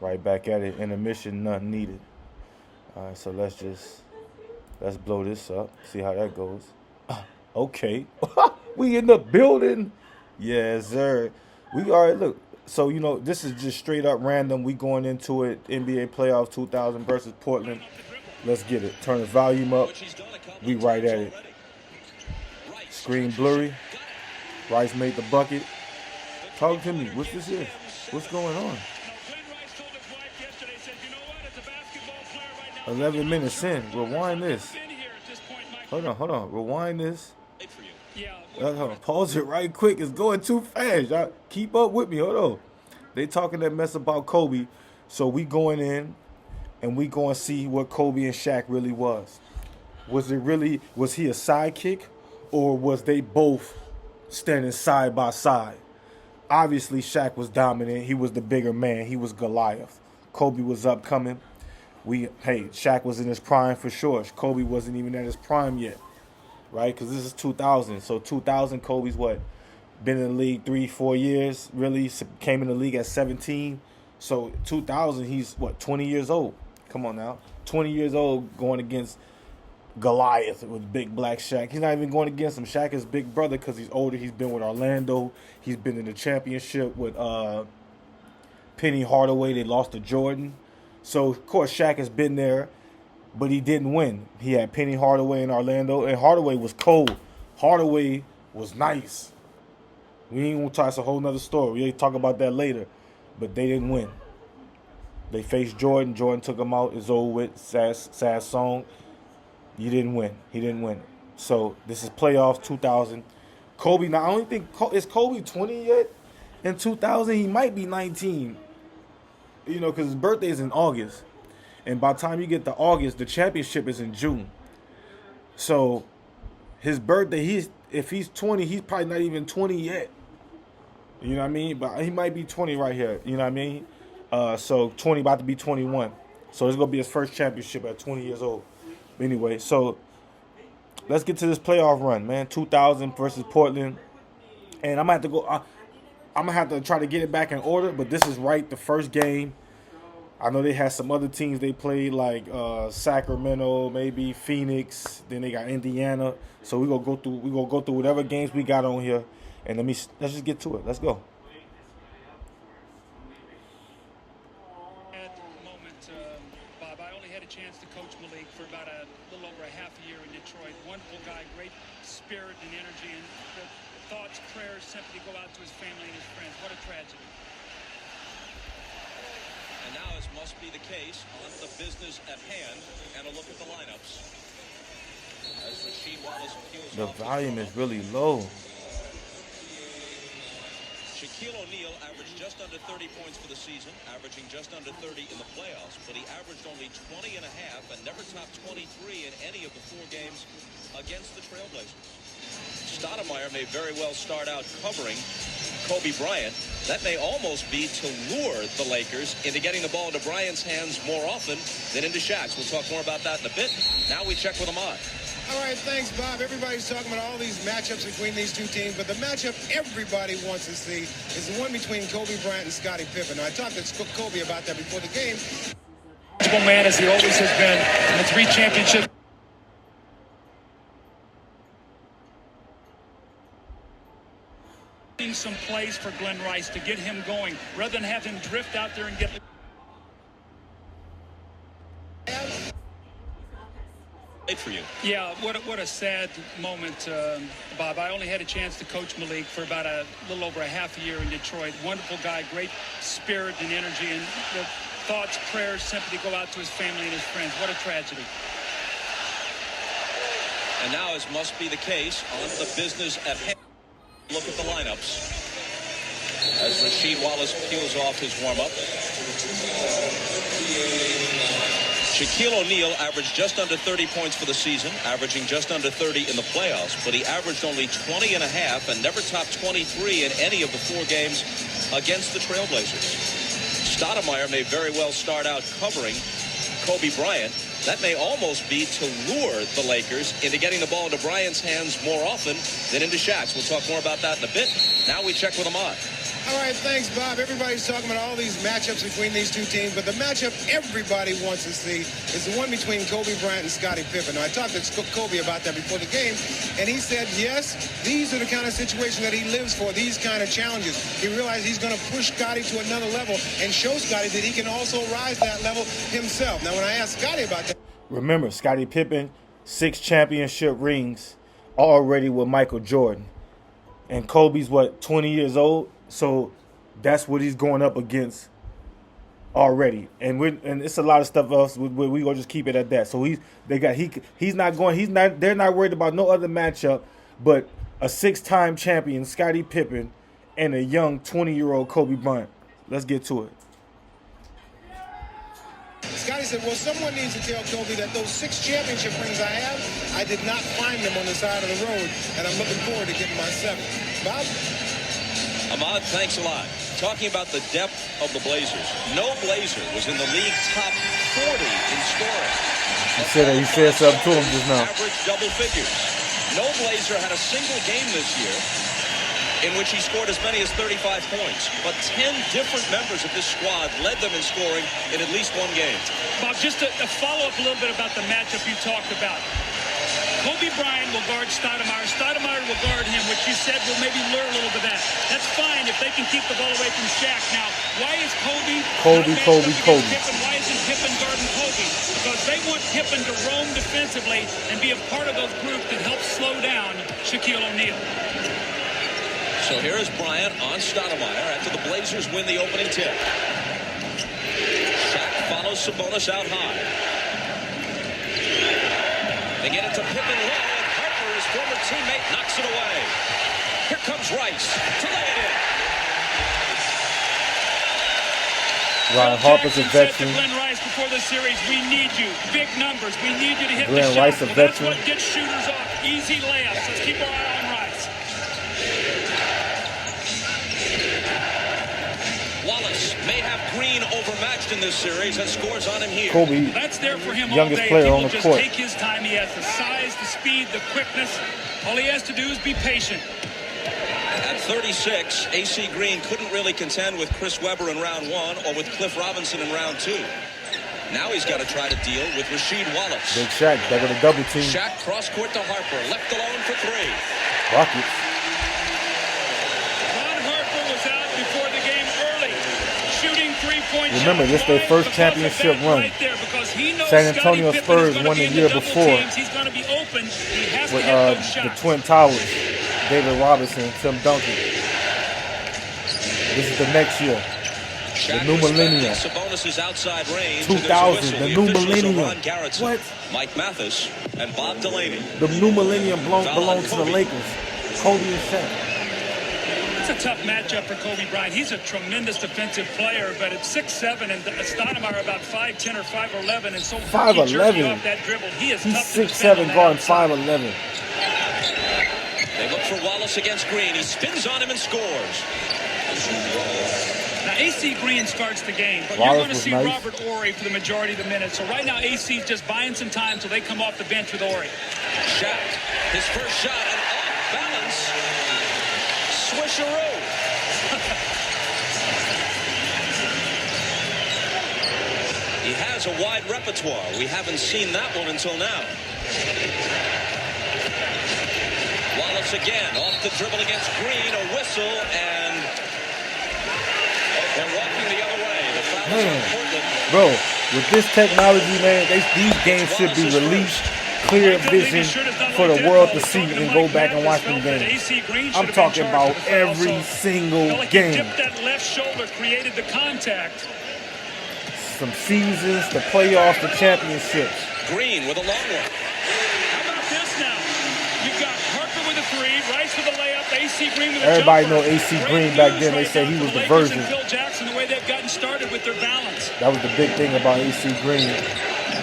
Right back at it. Intermission, none needed. All right, so let's blow this up. See how that goes. Okay, we in the building. Yes, sir. We all right. Look, so this is just straight up random. We going into it. NBA playoffs 2000 versus Portland. Let's get it. Turn the volume up. We right at it. Screen blurry. Rice made the bucket. Talk to me. What's this is? What's going on? 11 minutes in. Rewind this. Hold on. Rewind this. Hold on. Pause it right quick. It's going too fast. Y'all keep up with me. Hold on. They talking that mess about Kobe. So we going in and we going to see what Kobe and Shaq really was. Was he a sidekick, or was they both standing side by side? Obviously, Shaq was dominant. He was the bigger man. He was Goliath. Kobe was upcoming. Shaq was in his prime for sure. Kobe wasn't even at his prime yet, right? Because this is 2000. So 2000, Kobe's been in the league 3-4 years. Really came in the league at 17. So 2000, he's 20 years old. Come on now, 20 years old going against Goliath with big black Shaq. He's not even going against him. Shaq is big brother because he's older. He's been with Orlando. He's been in the championship with Penny Hardaway. They lost to Jordan. So, of course, Shaq has been there, but he didn't win. He had Penny Hardaway in Orlando, and Hardaway was cold. Hardaway was nice. We ain't going to touch a whole nother story. We'll talk about that later. But they didn't win. They faced Jordan. Jordan took him out. It's over with. Sad song. You didn't win. He didn't win. So, this is playoffs 2000. Kobe, now I don't think, is Kobe 20 yet? In 2000, he might be 19. Because his birthday is in August. And by the time you get to August, the championship is in June. So, his birthday, if he's 20, he's probably not even 20 yet. You know what I mean? But he might be 20 right here. You know what I mean? So, 20 about to be 21. So, it's going to be his first championship at 20 years old. But anyway, so, let's get to this playoff run, man. 2000 versus Portland. And I'm going to have to go... I'm going to have to try to get it back in order, but this is the first game. I know they had some other teams they played, like Sacramento, maybe Phoenix. Then they got Indiana. So we're going to go through whatever games we got on here. And let's just get to it. Let's go. Bob, I only had a chance to coach Malik for about a little over a half a year in Detroit. Wonderful guy, great spirit and energy, and the thoughts, prayers simply go out to his family and his friends. What a tragedy. And now, as must be the case, on the business at hand, and a look at the lineups. As Rasheed Wallace peels The off volume is really low. Shaquille O'Neal averaged just under 30 points for the season, averaging just under 30 in the playoffs, but he averaged only 20 and a half and never topped 23 in any of the 4 games against the Trailblazers. Stoudemire may very well start out covering Kobe Bryant. That may almost be to lure the Lakers into getting the ball into Bryant's hands more often than into Shaq's. We'll talk more about that in a bit. Now we check with Ahmad. All right, thanks, Bob. Everybody's talking about all these matchups between these two teams, but the matchup everybody wants to see is the one between Kobe Bryant and Scottie Pippen. Now, I talked to Kobe about that before the game. Man, as he always has been in the 3 championships. Some plays for Glenn Rice to get him going rather than have him drift out there and get Late for you. Yeah, what a sad moment, Bob. I only had a chance to coach Malik for about a little over a half a year in Detroit. Wonderful guy, great spirit and energy, and the thoughts, prayers simply go out to his family and his friends. What a tragedy. And now, as must be the case, on the business at hand. Look at the lineups as Rasheed Wallace peels off his warm-up. Shaquille O'Neal averaged just under 30 points for the season, averaging just under 30 in the playoffs, but he averaged only 20 and a half and never topped 23 in any of the 4 games against the Trailblazers. Stoudemire may very well start out covering Kobe Bryant. That may almost be to lure the Lakers into getting the ball into Bryant's hands more often than into Shaq's. We'll talk more about that in a bit. Now we check with Ahmad. All right, thanks, Bob. Everybody's talking about all these matchups between these two teams, but the matchup everybody wants to see is the one between Kobe Bryant and Scottie Pippen. Now, I talked to Kobe about that before the game, and he said, yes, these are the kind of situations that he lives for, these kind of challenges. He realized he's going to push Scottie to another level and show Scottie that he can also rise to that level himself. Now, when I asked Scottie about that... Remember, Scottie Pippen, 6 championship rings already with Michael Jordan. And Kobe's, 20 years old? So that's what he's going up against already. And it's a lot of stuff else. We gonna just keep it at that. So they're not worried about no other matchup but a 6-time champion, Scottie Pippen, and a young 20-year-old Kobe Bryant. Let's get to it. Scottie said, well, someone needs to tell Kobe that those 6 championship rings I have, I did not find them on the side of the road, and I'm looking forward to getting my 7th. Bob? Ahmad, thanks a lot. Talking about the depth of the Blazers. No Blazer was in the league top 40 in scoring. He said something to him just now. Average double figures. No Blazer had a single game this year in which he scored as many as 35 points. But 10 different members of this squad led them in scoring in at least one game. Bob, just to follow up a little bit about the matchup you talked about. Kobe Bryant will guard Stoudemire. Stoudemire will guard him, which you said will maybe lure a little bit of that. That's fine if they can keep the ball away from Shaq. Now, why is Kobe? Pippen? Why isn't Pippen guarding Kobe? Because they want Pippen to roam defensively and be a part of those groups that help slow down Shaquille O'Neal. So here is Bryant on Stoudemire after the Blazers win the opening tip. Shaq follows Sabonis out high. They get it to Pippen low, and Harper, his former teammate, knocks it away. Here comes Rice to lay it in. Ryan Harper's a veteran. Glenn Rice before the series, we need you. Big numbers. We need you to hit Glenn the shot. Rice, a veteran. That's what gets shooters off. Easy layups. Let's keep our eye on Rice. Wallace may have Green overmatched in this series and scores on him here. Kobe, that's there for him youngest all day. player He on will the just court. take his time. He has the size, the speed, the quickness. All he has to do is be patient. At 36, AC Green couldn't really contend with Chris Webber in round 1 or with Cliff Robinson in round 2. Now he's got to try to deal with Rasheed Wallace. Big Shaq, they're going to double team. Shaq cross court to Harper, left alone for 3. Rockets. Ron Harper was out before the game early, shooting 3-point shots. Remember, this is their first championship run. Right there, because he knows San Antonio Scottie Spurs Pippen is won the gonna be year in the before double teams. He's going to be open. He has to with hit those the shots. Twin Towers, David Robinson, Tim Duncan. This is the next year. The new millennium. 2000, the new millennium. What? Mike Mathis and Bob Delaney. The new millennium belongs to the Lakers. Kobe and Shaq. It's a tough matchup for Kobe Bryant. He's a tremendous defensive player, but at 6'7", and Stoudemire about 5'10" or 5'11", and so 5'11". off that dribble. He's 6'7", guarding 5'11". They look for Wallace against Green. He spins on him and scores. Now, AC Green starts the game, but Wallace you're going to see nice. Robert Horry for the majority of the minutes. So right now, AC's just buying some time until they come off the bench with Horry. Shaq, his first shot, and off balance. Swisheroo. He has a wide repertoire. We haven't seen that one until now. Wallace again, off the dribble against Green, a whistle, and they're walking the other way. The foul is on Portland. Bro, with this technology, man, these games should be released, clear vision for the world to see and go back and watch them games. I'm talking about every single game. Dipped that left shoulder, created the contact. Some seasons, the playoffs, the championships. Green with a long one. How about this now? You've got Harper with a 3, Rice with a layup, AC Green with a Everybody jumper. know AC Green back then. They said he was the version. Phil Jackson, the way they've gotten started with their balance. That was the big thing about AC Green.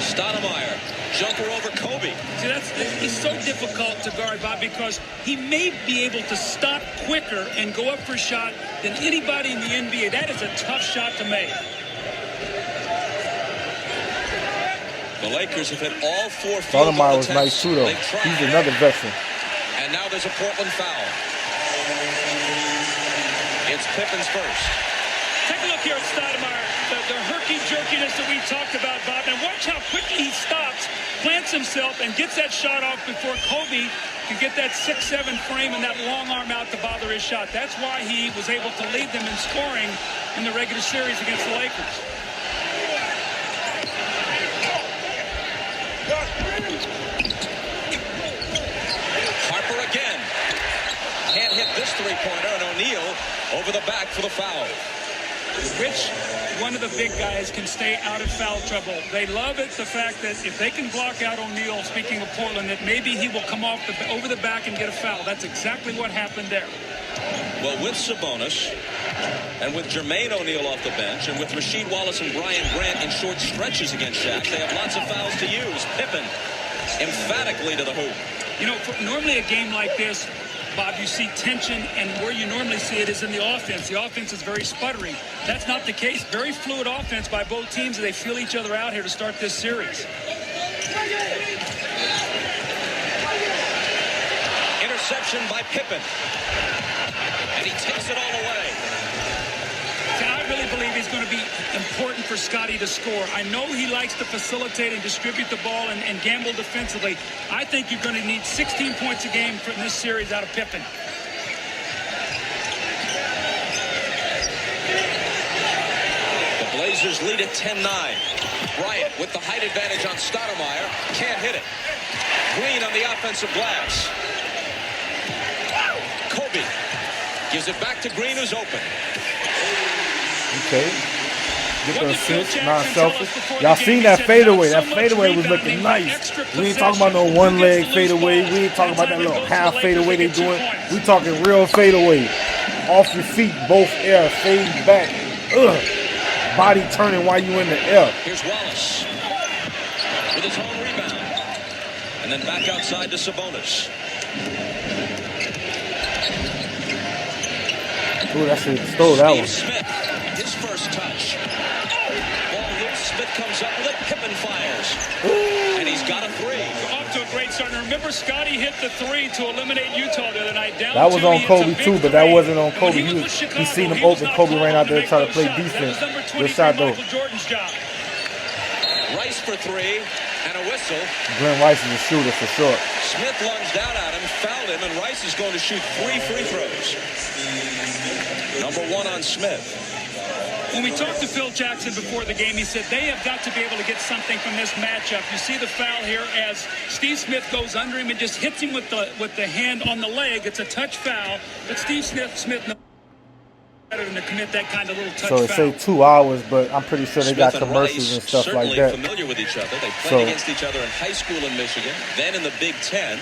Stoudemire, jumper over Kobe. See, he's so difficult to guard, Bob, because he may be able to stop quicker and go up for a shot than anybody in the NBA. That is a tough shot to make. The Lakers have hit all 4 field Stoudemire goal was attempts. nice too, though. They've tried. He's another veteran. And now there's a Portland foul. It's Pippen's first. Take a look here at Stoudemire, the herky-jerkiness that we talked about, Bob, and watch how quickly he stops, plants himself, and gets that shot off before Kobe can get that 6'7" frame and that long arm out to bother his shot. That's why he was able to lead them in scoring in the regular series against the Lakers. Harper again. Can't hit this three-pointer, and O'Neal over the back for the foul. Which one of the big guys can stay out of foul trouble? They love it, the fact that if they can block out O'Neal, speaking of Portland, that maybe he will come off over the back and get a foul. That's exactly what happened there. Well, with Sabonis and with Jermaine O'Neal off the bench and with Rasheed Wallace and Brian Grant in short stretches against Shaq, they have lots of fouls to use. Pippen emphatically to the hoop. You know, normally a game like this, Bob, you see tension, and where you normally see it is in the offense. The offense is very sputtery. That's not the case. Very fluid offense by both teams. They feel each other out here to start this series. Interception by Pippen. And he takes it all away. I really believe he's going to be important for Scotty to score. I know he likes to facilitate and distribute the ball and gamble defensively. I think you're going to need 16 points a game from this series out of Pippen. The Blazers lead at 10-9. Bryant with the height advantage on Stoudemire. Can't hit it. Green on the offensive glass. Kobe gives it back to Green, who's open. Okay. Get the assist, non-selfish. Y'all seen that fadeaway. That fadeaway was looking nice. We ain't talking about no one-leg fadeaway. We ain't talking about that little half fadeaway they doing. We talking real fadeaway. Off your feet, both air, fade back. Ugh. Body turning while you in the air. Here's Wallace with his own rebound. And then back outside to Sabonis. Ooh, that shit stole that one. Smith, his first touch. Ball loose, Smith comes up with it, Pippen fires. And he's got a three. Off to a great start. And remember, Scotty hit the three to eliminate Utah the other night. Down that was on Kobe too, but that wasn't on Kobe. He seen him open. Kobe ran out there to try to play defense. Good shot though. Rice for three and a whistle. Glenn Rice is a shooter for sure. Smith lunged out at him, fouled him, and Rice is going to shoot 3 free throws. Number one on Smith. When we talked to Phil Jackson before the game, he said they have got to be able to get something from this matchup. You see the foul here as Steve Smith goes under him and just hits him with the hand on the leg. It's a touch foul, but Steve Smith knows better than to commit that kind of little touch foul. So they say 2 hours, but I'm pretty sure they got commercials and stuff like that. Familiar with each other. They played against each other in high school in Michigan, then in the Big Ten.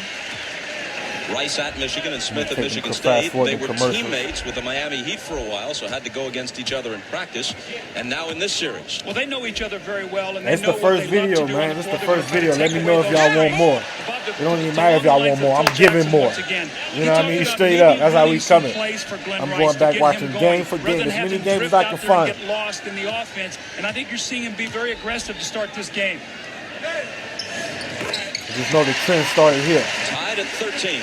Rice at Michigan and Smith at Michigan State. They were teammates with the Miami Heat for a while, so had to go against each other in practice. And now in this series. Well, they know each other very well. And it's the first video, man. It's the first video. Let me know if y'all want more. It don't even matter if y'all want more. I'm giving more. You know what I mean? Straight up. That's how we coming. I'm going back watching game for game. As many games as I can find. Get lost in the offense, and I think you're seeing him be very aggressive to start this game. Just know the trend started here. Tied at 13.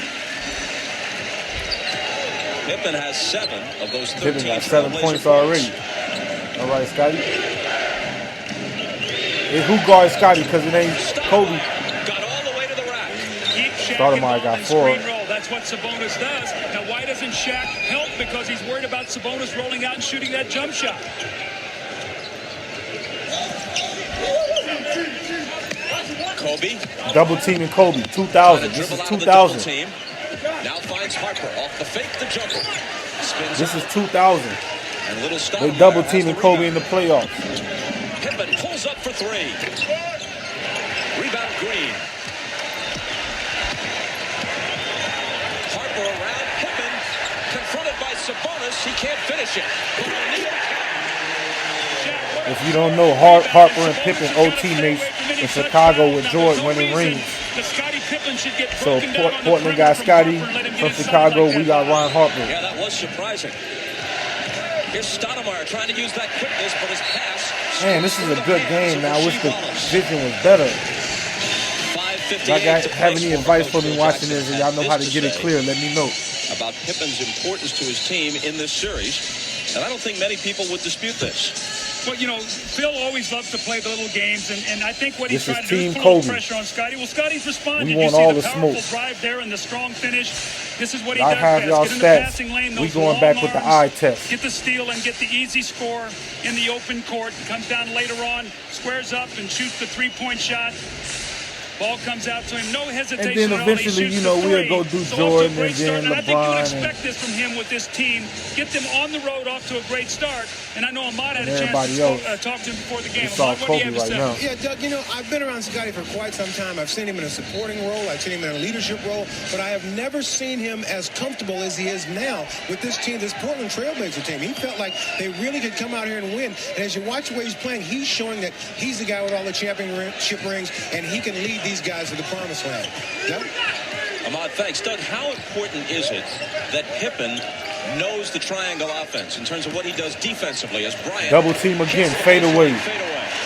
Pippen has 7 of those 13. Pippen got 7 points already. All right, Scotty. Hey, who guards Scotty? Because it ain't Kobe. Got all the way to the rack. Stoudemire got 4. That's what Sabonis does. Now, why doesn't Shaq help? Because he's worried about Sabonis rolling out and shooting that jump shot. Kobe. Double teaming Kobe. 2000. This is 2000. Now finds Harper off the fake, the jumper. This is 2000. And little they double teaming Kobe in the playoffs. Pippen pulls up for 3. Rebound Green. Harper around Pippen. Confronted by Sabonis. He can't finish it. If you don't know, Harper and Pippen, old teammates in Chicago with Jordan winning rings. So Portland got Scotty from Chicago. We got Ron Harper. Yeah, that was surprising. Here's Stoudemire trying to use that quickness, but his pass. Man, this is a good game now. Wish the vision was better. Y'all have any advice for me watching this, and y'all know how to get it clear, let me know. about Pippen's importance to his team in this series, and I don't think many people would dispute this. Well, you know, Phil always loves to play the little games, and I think what he's trying to do is put a little pressure on Scotty. Well, Scotty's responded. We want you see all the the powerful smoke. drive there and the strong finish. This is what he I does have best. y'all Get in the stats. passing lane, We those going long back with the arms, eye test. Get the steal and get the easy score in the open court. Comes down later on, squares up and shoots the three-point shot. Ball comes out to him, no hesitation. And then eventually, you know, we'll go do Jordan and then I think you would LeBron. expect this from him with this team. Get them on the road off to a great start. And I know Ahmad had a chance to talk to him before the game. It's all Ahmad, what do you Kobe have to say? right now. Yeah, Doug, you know, I've been around Scotty for quite some time. I've seen him in a supporting role. I've seen him in a leadership role. But I have never seen him as comfortable as he is now with this team, this Portland Trailblazer team. He felt like they really could come out here and win. And as you watch the way he's playing, he's showing that he's the guy with all the championship rings, and he can lead these guys to the promised land. Doug? Ahmad, thanks. Doug, how important is it that Pippen knows the triangle offense in terms of what he does defensively as Bryant? Double team again, fade away.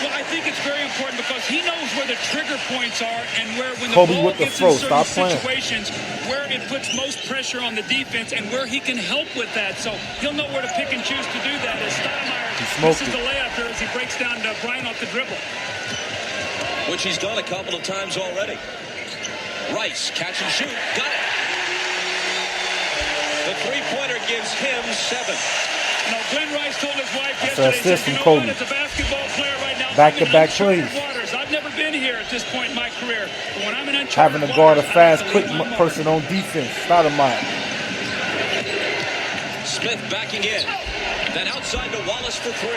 Well, I think it's very important because he knows where the trigger points are and where when the Kobe ball with the gets throw. in certain Stop playing. situations where it puts most pressure on the defense and where he can help with that. So he'll know where to pick and choose to do that as Stoudemire misses the layup there as he breaks down to Bryant off the dribble. Which he's done a couple of times already. Rice, catch and shoot, got it. The three-pointer gives him 7. You know, Glenn Rice told his wife That's yesterday, assist said, from you know Kobe. what, as a basketball player right now, Back-to-back I'm in uncharted plays. waters. I've never been here at this point in my career. But when I'm in uncharted Having to guard a waters, fast, I have quick to leave my person on defense. Stoudemire. Smith backing in. Then outside to Wallace for 3.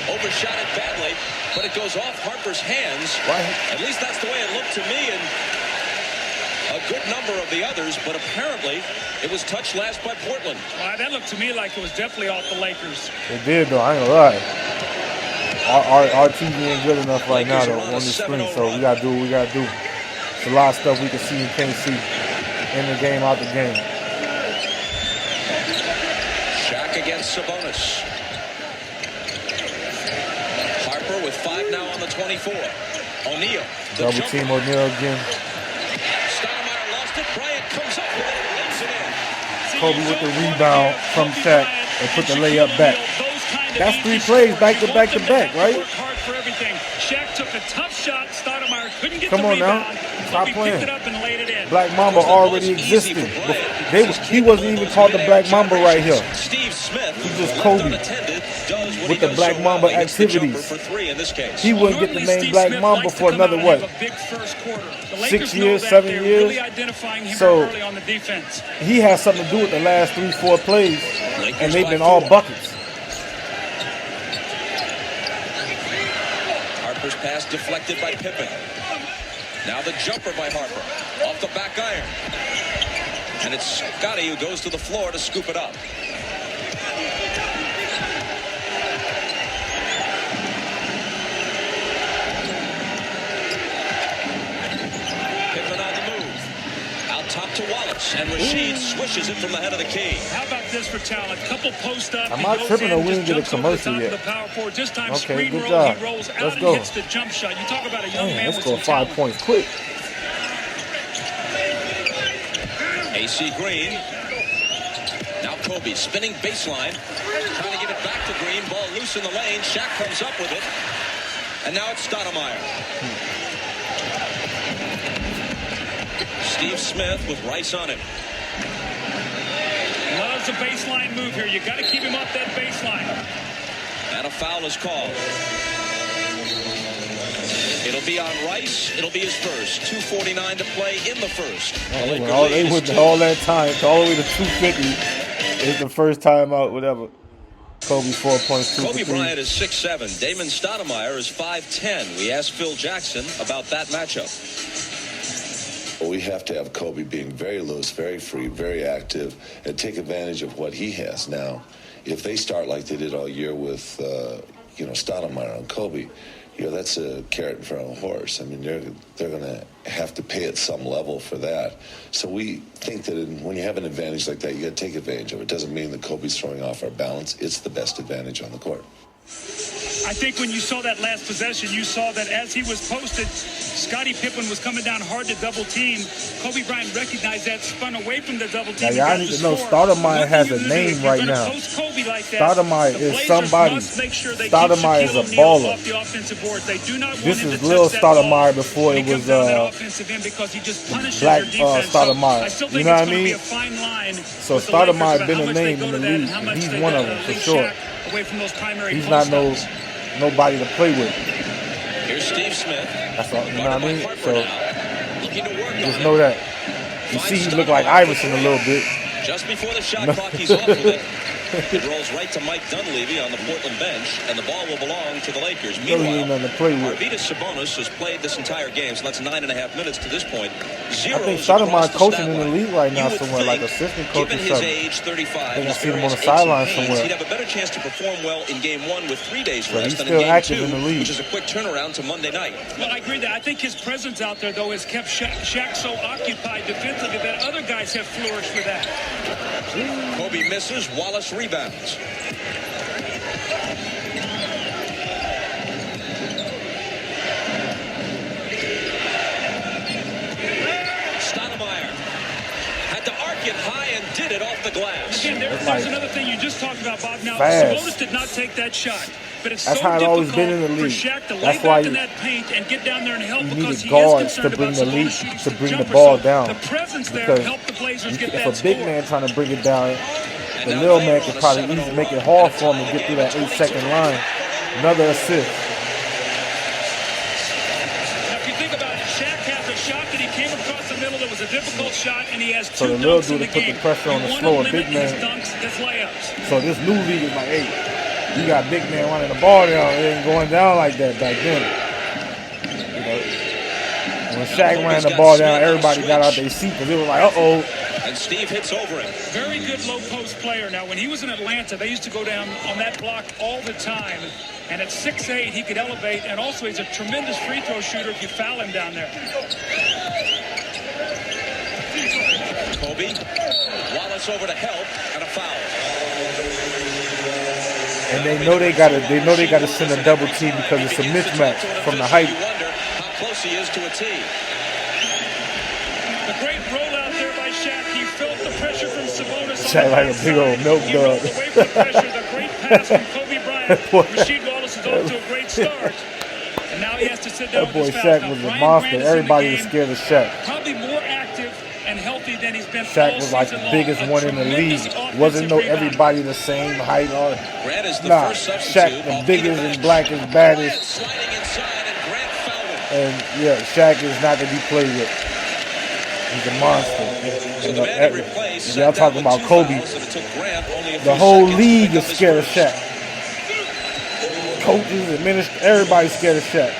Overshot it badly, but it goes off Harper's hands. Right. At least that's the way it looked to me, and a good number of the others, but apparently it was touched last by Portland. Well, that looked to me like it was definitely off the Lakers. It did though, I ain't gonna lie. Our TV ain't good enough right now though, on the screen, so we gotta do what we gotta do. There's a lot of stuff we can see and can't see. In the game, out the game. Shaq against Sabonis. Harper with 5 now on the 24. O'Neal. Double team O'Neal again. Stoudemire lost it. Bryant comes up with it and lays it in. Kobe with the rebound from Shaq and put the layup back. That's 3 plays back to back to back, right? Work hard for everything. Shaq took a tough shot. Stoudemire couldn't get Come the on now. rebound. Stop Kobe playing. picked it up and laid it in. Black Mamba already existed. He wasn't even called the Black Mamba right here. Steve Smith, He's just Kobe with the Black Mamba activities. He wouldn't get the name Black Mamba for another what? 6 years, 7 years. Really identifying him So early on the defense. he has something to do with the last 3-4 plays, and they've been all buckets. Harper's pass deflected by Pippen. Now the jumper by Harper. Off the back iron. And it's Scotty who goes to the floor to scoop it up. Pippen on the move. Out top to Wallace. And Rashid swishes it from the head of the key. How about this for talent? Couple post up. I'm not tripping or we didn't get a commercial yet. This time Okay, screen good roll, job. he rolls out Let's and go. hits the jump shot. You talk about a young man Let's with go some 5 talent. points quick. AC Green. Now Kobe spinning baseline. Trying to get it back to Green. Ball loose in the lane. Shaq comes up with it. And now it's Stoudemire. Steve Smith with Rice on him. Loves a baseline move here. You got to keep him off that baseline. And a foul is called. It'll be on Rice. It'll be his first. 2:49 to play in the first. They went all that time, all the way to 250. It's the first time out, whatever. Kobe 4 points, 2 Kobe for 3. Bryant is 6'7". Damon Stoudemire is 5'10". We asked Phil Jackson about that matchup. Well, we have to have Kobe being very loose, very free, very active, and take advantage of what he has. Now, if they start like they did all year with, Stoudemire and Kobe, that's a carrot in front of a horse. I mean, they're going to have to pay at some level for that. So we think that when you have an advantage like that, you got to take advantage of it. It doesn't mean that Kobe's throwing off our balance. It's the best advantage on the court. I think when you saw that last possession, you saw that as he was posted, Scottie Pippen was coming down hard to double team. Kobe Bryant recognized that, spun away from the double team. Now, y'all need to know Stoudemire has a name right now. Stoudemire is somebody. Stoudemire is a baller. This is Lil Stoudemire before it was Black Stoudemire. You know what I mean? So Stoudemire been a name in the league. He's one of them for sure. He's not nobody to play with. Here's Steve Smith. That's all, you know what I mean? So just know that. You see he look like Iverson a little bit. Just before the shot clock, he's off with it. It rolls right to Mike Dunleavy on the Portland bench, and the ball will belong to the Lakers. Meanwhile, Arvydas Sabonis has played this entire game, so that's 9.5 minutes to this point. I think Stoudemire coaching in the league right now somewhere, like assistant coach or something. Given his age, 35, I think I see him on the sideline somewhere. He'd have a better chance to perform well in Game 1 with 3 days rest than in Game 2, in the league, which is a quick turnaround to Monday night. Well, I agree that. I think his presence out there, though, has kept Shaq so occupied defensively that other guys have flourished with that. Kobe misses, Wallace rebounds. Stoudemire had to arc it high and did it off the glass. Again, there's another thing you just talked about, Bob. Now, Sabonis did not take that shot. But it's that's so how it's always been in the league. That's why you need guards to bring the lead, to bring the ball down. Because if a big man trying to bring it down, the little man could probably easily make it hard for him to get through that 8-second line. Another assist. Now, if you think about it, Shaq has a shot that he came across the middle that was a difficult shot, and he has two so the little dunks dude in the to put game. the pressure on the slower big man. So this new league is like, hey, you got big man running the ball down. It ain't going down like that back then. You know, when Shaq ran the ball down, everybody got out their seat because it was like, uh-oh. And Steve hits over it. Very good low post player. Now, when he was in Atlanta, they used to go down on that block all the time. And at 6'8", he could elevate. And also, he's a tremendous free throw shooter if you foul him down there. Kobe. Wallace over to help and a foul. And they know they gotta send a double team because it's a mismatch from the height. How close he is to a tee. The great rollout there by Shaq. He felt the pressure from Sabonis. Shaq like a big old milk dog. He rolled away from the pressure. The great pass from Kobe Bryant. Rasheed Wallace is off to a great start. And now he has to sit down that boy with his Shaq fouls. was a monster. Everybody was scared of Shaq. Probably more active and healthy than he's been. Shaq was like the biggest one in the league. Wasn't everybody the same height or nah. Shaq the biggest and blackest, baddest. And yeah, Shaq is not to be played with. He's a monster. Y'all talking about Kobe. The whole league is scared of Shaq. Coaches, administrators, everybody's scared of Shaq.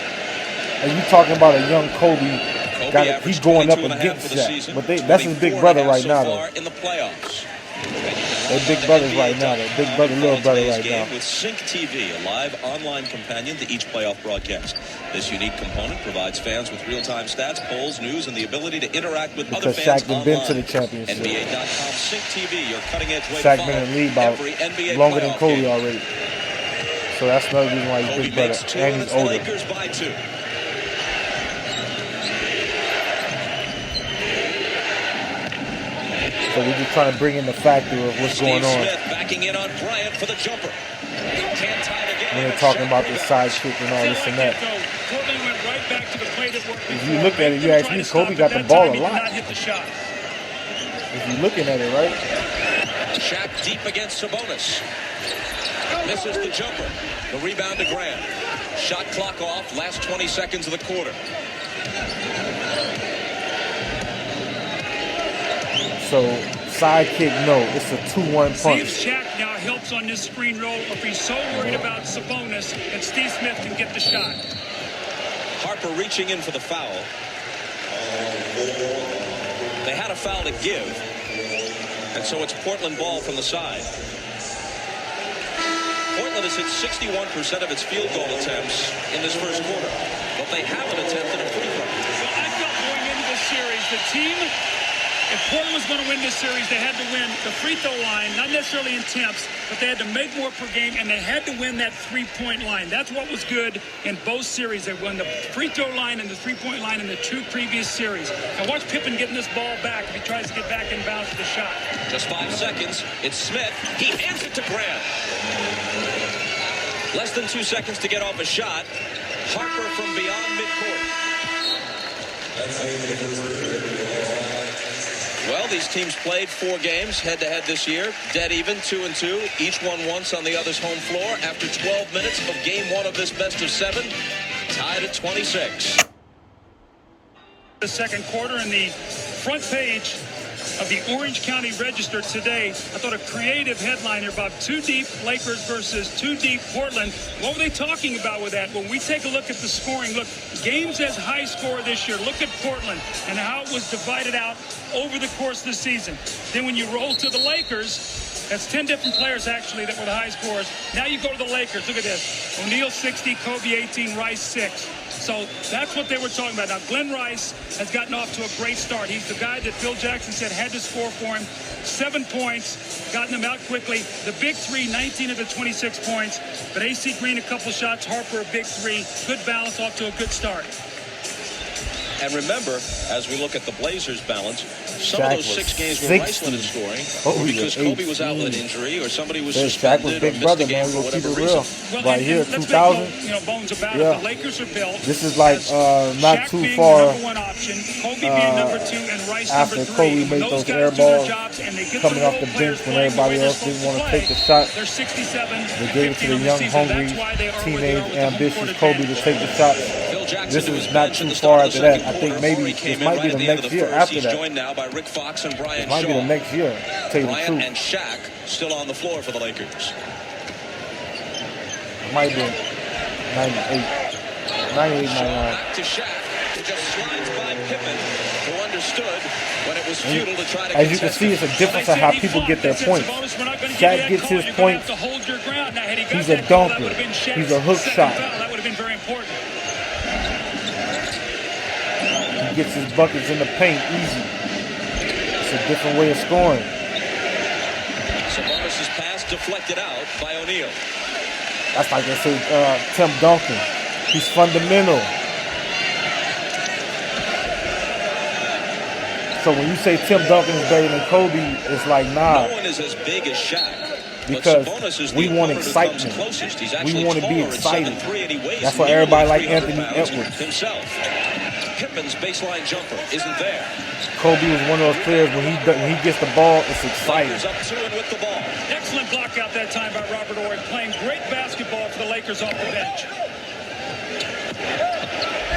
And you talking about a young Kobe. He's going up against Shaq. But that's his big brother right now, though. They're big brothers right now. They're big brother, little brother right now. With Sync TV, a live online companion to each playoff broadcast. This unique component provides fans with real-time stats, polls, news, and the ability to interact with other fans Shaq been to the championship. NBA.com Sync TV, your cutting-edge way Shaq to been in the league about longer than Kobe already. So that's another reason why he's big brother. And he's older. Lakers by 2. So we're just trying to bring in the factor of what's going on. Smith backing in on Bryant for the jumper. Can't tie it again. When they're talking about this side kick and all this and that. If you look at it, you ask me, Kobe got the ball a lot. If you're looking at it, right? Shaq deep against Sabonis. Misses the jumper. The rebound to Grant. Shot clock off. Last 20 seconds of the quarter. So, side kick, no. It's a 2-1 punch. Steve Shaq now helps on this screen roll if he's so worried about Sabonis that Steve Smith can get the shot. Harper reaching in for the foul. They had a foul to give. And so it's Portland ball from the side. Portland has hit 61% of its field goal attempts in this first quarter. But they haven't attempted a free throw. Well, I felt going into this series, the team if Portland was going to win this series, they had to win the free throw line, not necessarily in temps, but they had to make more per game, and they had to win that three-point line. That's what was good in both series. They won the free throw line and the three-point line in the 2 previous series. Now watch Pippen getting this ball back if he tries to get back in bounds with the shot. Just 5 seconds. It's Smith. He hands it to Grant. Less than 2 seconds to get off a shot. Harper from beyond midcourt. Well, these teams played 4 games head-to-head this year. Dead even, 2-2. Each won once on the other's home floor. After 12 minutes of game 1 of this best-of-7, tied at 26. The second quarter, in the front page of the Orange County Register today, I thought a creative headline here about 2 deep Lakers versus 2 deep Portland. What were they talking about with that? When we take a look at the scoring, look, games as high score this year. Look at Portland and how it was divided out over the course of the season. Then when you roll to the Lakers, that's 10 different players actually that were the high scorers. Now you go to the Lakers. Look at this. O'Neal 60, Kobe 18, Rice 6. So that's what they were talking about. Now, Glenn Rice has gotten off to a great start. He's the guy that Phil Jackson said had to score for him. 7 points, gotten them out quickly. The big 3, 19 of the 26 points. But AC Green, a couple shots. Harper, a big 3. Good balance, off to a good start. And remember, as we look at the Blazers' balance, some Shaq of those 6 games where 60. Rice led in scoring Kobe because was Kobe was out 18. with an injury or somebody was Shaq was suspended or big missed brother, a game man. for We'll keep whatever it real. reason. Well, Right here, let's 2000. make no bones about Yeah. it. The Lakers are built. This is like as not Shaq too being far the number 1 option, Kobe being number 2, and Rice after number 3. Kobe made Those those guys air do their balls jobs, and they get coming the off role the players bench when playing the everybody way they're else didn't supposed want to take the play. shot. They're 67. They gave it to 15 the on young, season. hungry, That's why they are where they teenage, are with the home ambitious court Kobe to advantage. take the shot. Phil Jackson This to his is not bench in too the start far of the after that. second I think quarter. maybe Murray this came in might right be at the the end of next the year first. after He's that. joined now by Rick Fox and Brian It might be Shaw. the next year, to tell you the Bryant truth. and Shaq still on the floor for the Lakers. It might be 98, 99. Back to Shaq, who just slides by Pippen, who understood when it was futile to try to As you can contest see, it. it's a difference of how people get their points. Shaq gets his points. He's a dunker. He's a hook shot. That would have been very important. He gets his buckets in the paint easy. It's a different way of scoring. Sabonis' pass deflected out by O'Neal. That's like they say Tim Duncan. He's fundamental. So when you say Tim Duncan is better than Kobe, it's like, nah. No one is as big as Shaq. Because but Sabonis is we the want opponent who comes excitement. closest. He's We actually want to be taller at excited. 7'3", and he weighs That's why nearly everybody like 300 Anthony pounds Edwards. himself. Pippin's baseline jumper isn't there. Kobe was one of those players when he gets the ball, it's exciting. Lakers up 2 and with the ball. Excellent block out that time by Robert Horry, playing great basketball for the Lakers off the bench.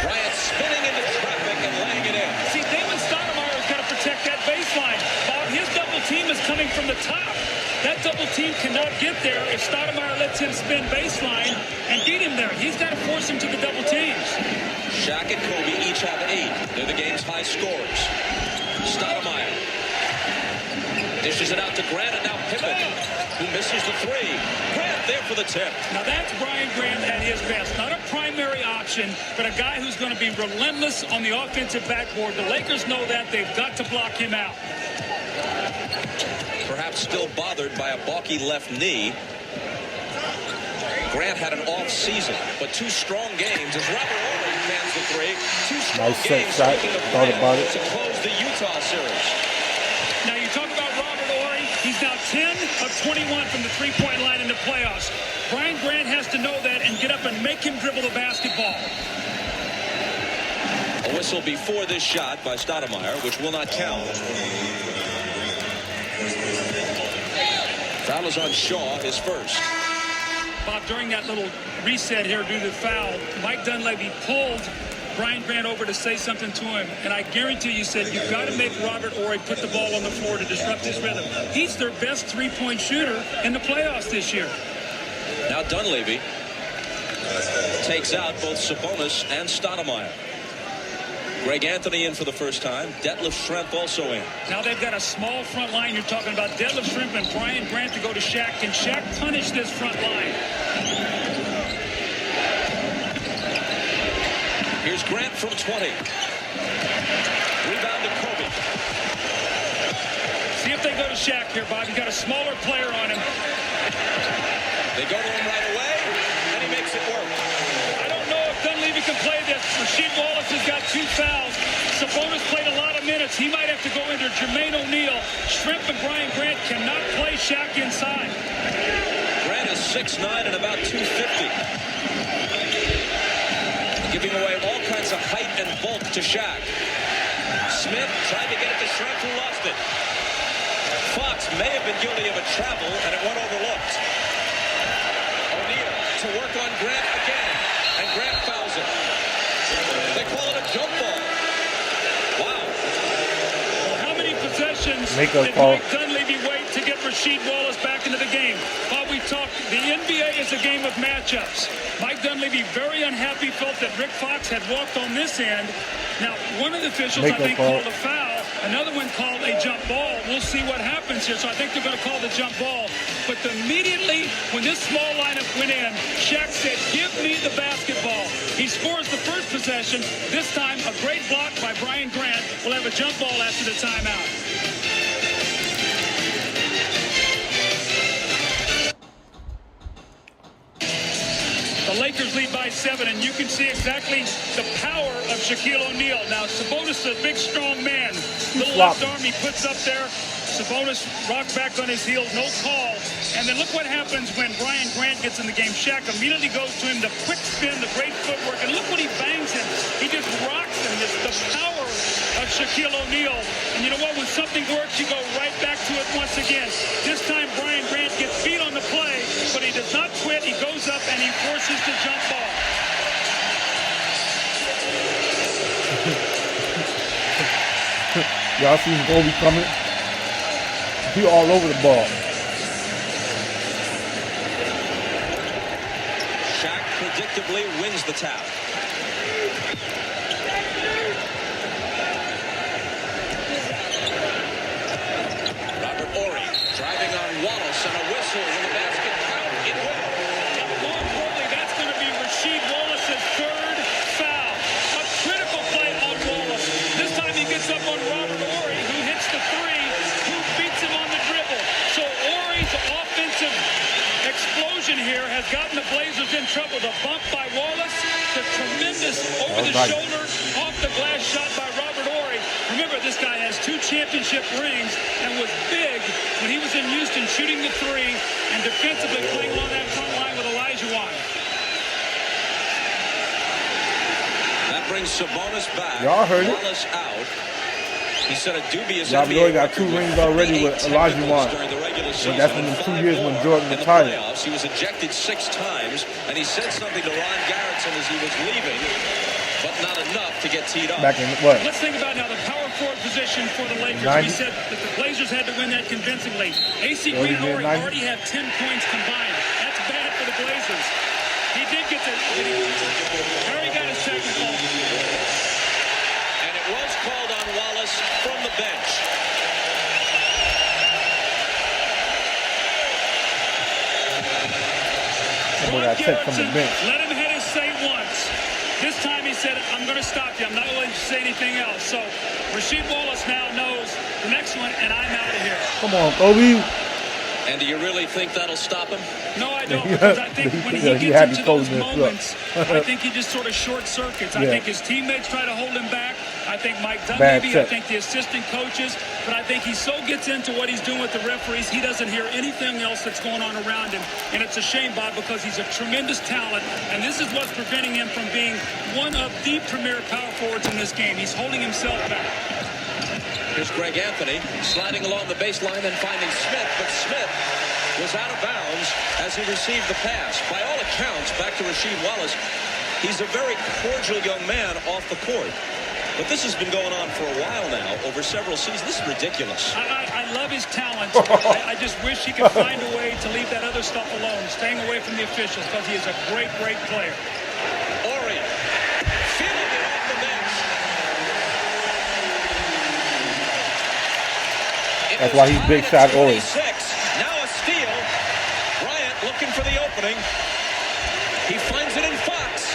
Bryant spinning into traffic and laying it in. See, Damon Stoudemire's got to protect that baseline. Bob, his double team is coming from the top. That double team cannot get there if Stoudemire lets him spin baseline and beat him there. He's got to force him to the double teams. Shaq and Kobe each have 8. They're the game's high scorers. Stoudemire dishes it out to Grant, and now Pippen, who misses the 3. Grant there for the tip. Now that's Brian Grant at his best. Not a primary option, but a guy who's going to be relentless on the offensive backboard. The Lakers know that. They've got to block him out. Perhaps still bothered by a balky left knee. Grant had an off season, but 2 strong games as Robert Horry fans the 3. 2 strong Nice set games shot. making the Thought about playoffs it. to close the Utah series. Now you talk about Robert Horry. He's now 10 of 21 from the three-point line in the playoffs. Brian Grant has to know that and get up and make him dribble the basketball. A whistle before this shot by Stoudemire, which will not count. Foul is on Shaw, his first. Bob, during that little reset here due to the foul, Mike Dunleavy pulled Brian Grant over to say something to him, and I guarantee you said, you've got to make Robert Horry put the ball on the floor to disrupt his rhythm. He's their best three-point shooter in the playoffs this year. Now Dunleavy takes out both Sabonis and Stoudemire. Greg Anthony in for the first time. Detlef Schrempf also in. Now they've got a small front line. You're talking about Detlef Schrempf and Brian Grant to go to Shaq. Can Shaq punish this front line? Here's Grant from 20. Rebound to Kobe. go to Shaq here, Bob. He's got a smaller player on him. They go to him right away, and he makes it work. I don't know if Dunleavy can play this. Rasheed Wallace has got 2 fouls. Sabonis played a lot of minutes. He might have to go into Jermaine O'Neal. Shrimp and Brian Grant cannot play Shaq inside. Grant is 6'9" and about 250. Giving away all kinds of height and bulk to Shaq. Smith tried to get it to Shrimp, who lost it. Fox may have been guilty of a travel, and it went overlooked. O'Neal to work on Grant again, and Grant fouls it. They call it a jump ball. Wow. How many possessions Make did a call. Mike Dunleavy wait to get Rasheed Wallace back into the game? While we talked, the NBA is a game of matchups. Mike Dunleavy, very unhappy, felt that Rick Fox had walked on this end. Now, one of the officials, I think, called a foul. Another one called a jump ball. We'll see what happens here. So I think they're going to call the jump ball. But immediately, when this small lineup went in, Shaq said, give me the basketball. He scores the first possession. This time, a great block by Brian Grant. We'll have a jump ball after the timeout. The Lakers lead by 7, and you can see exactly the power of Shaquille O'Neal. Now, Sabonis is a big, strong man. Little left arm he puts up there. Sabonis rocks back on his heels, no call. And then look what happens when Brian Grant gets in the game. Shaq immediately goes to him, the quick spin, the great footwork, and look what he bangs him. He just rocks him. It's the power of Shaquille O'Neal. And you know what? When something works, you go right back to it once again. This time, Brian Grant gets beat on the play, but he does not quit. He goes up and he forces the jump ball. Y'all seen Kobe coming? He all over the ball. Shaq predictably wins the tap. Robert Horry driving on Wallace and a whistle when the basket count. It will. More importantly, that's going to be Rasheed Wallace's 3rd foul. A critical play on Wallace. This time he gets up on Robert Horry, who hits the 3, who beats him on the dribble. So Horry's offensive explosion here has gotten the Blazers in trouble. The bump by Wallace, the tremendous over-the-shoulder, off-the-glass shot by Robert Horry. Remember, this guy has 2 championship rings and was big when he was in Houston shooting the 3 and defensively playing along that front line with Elijah Wan. That brings Sabonis back. Y'all heard it. Wallace out. He set a dubious Y'all NBA got 2 rings already with Elijah Wan. But that's in the 2 years when Jordan retired. He was ejected 6 times, and he said something to Ron Garretson as he was leaving, but not enough to get teed up. Back in what? Let's think about now the power forward position for the Lakers. 90. We said that the Blazers had to win that convincingly. AC Green and Horry already have 10 points combined. That's bad for the Blazers. He did get the... Harry got his technical. And it was called on Wallace from the bench. Ron Garretson let him hit his say once. This time he said, I'm going to stop you. I'm not going to say anything else. So Rasheed Wallace now knows the next one, and I'm out of here. Come on, Kobe. And do you really think that'll stop him? No, I don't. Because I think when he gets into those moments, I think he just sort of short circuits. I think his teammates try to hold him back. I think Mike Dunleavy, I think the assistant coaches. But I think he so gets into what he's doing with the referees, he doesn't hear anything else that's going on around him. And it's a shame, Bob, because he's a tremendous talent. And this is what's preventing him from being one of the premier power forwards in this game. He's holding himself back. Here's Greg Anthony sliding along the baseline and finding Smith, but Smith was out of bounds as he received the pass. By all accounts, back to Rasheed Wallace, he's a very cordial young man off the court. But this has been going on for a while now, over several seasons. This is ridiculous. I love his talent. I just wish he could find a way to leave that other stuff alone, staying away from the officials, because he is a great, great player. Horry feeling it off the bench. That's why he's big shot Horry. Now a steal. Bryant looking for the opening. He finds it in Fox.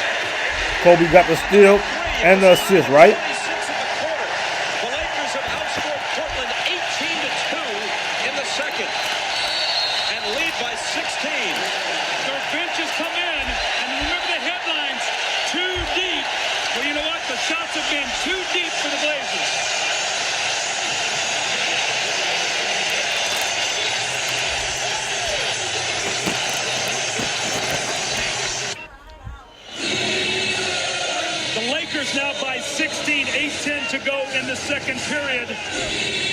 Kobe got the steal and the assist, right? The Lakers have outscored Portland 18-2 The Lakers now by 16, 8:10 to go in the second period.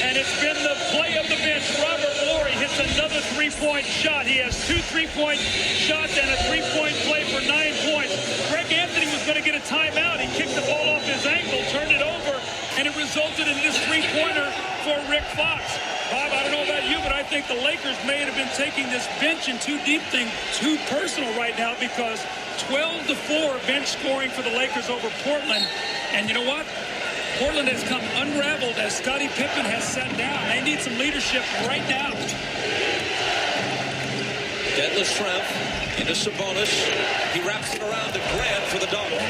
And it's been the play of the bench. Robert Horry hits another three-point shot. He has 2 3-point shots and a 3-point play for 9 points. Greg Anthony was going to get a timeout. He kicked the ball off his ankle, turned it over, and it resulted in this three-pointer for Rick Fox. Bob, I don't know about you, but I think the Lakers may have been taking this bench and too deep thing too personal right now, because 12-4 bench scoring for the Lakers over Portland. And you know what? Portland has come unraveled as Scottie Pippen has sat down. They need some leadership right now. Deadlift Shrimp into Sabonis. He wraps it around to Grant for the double.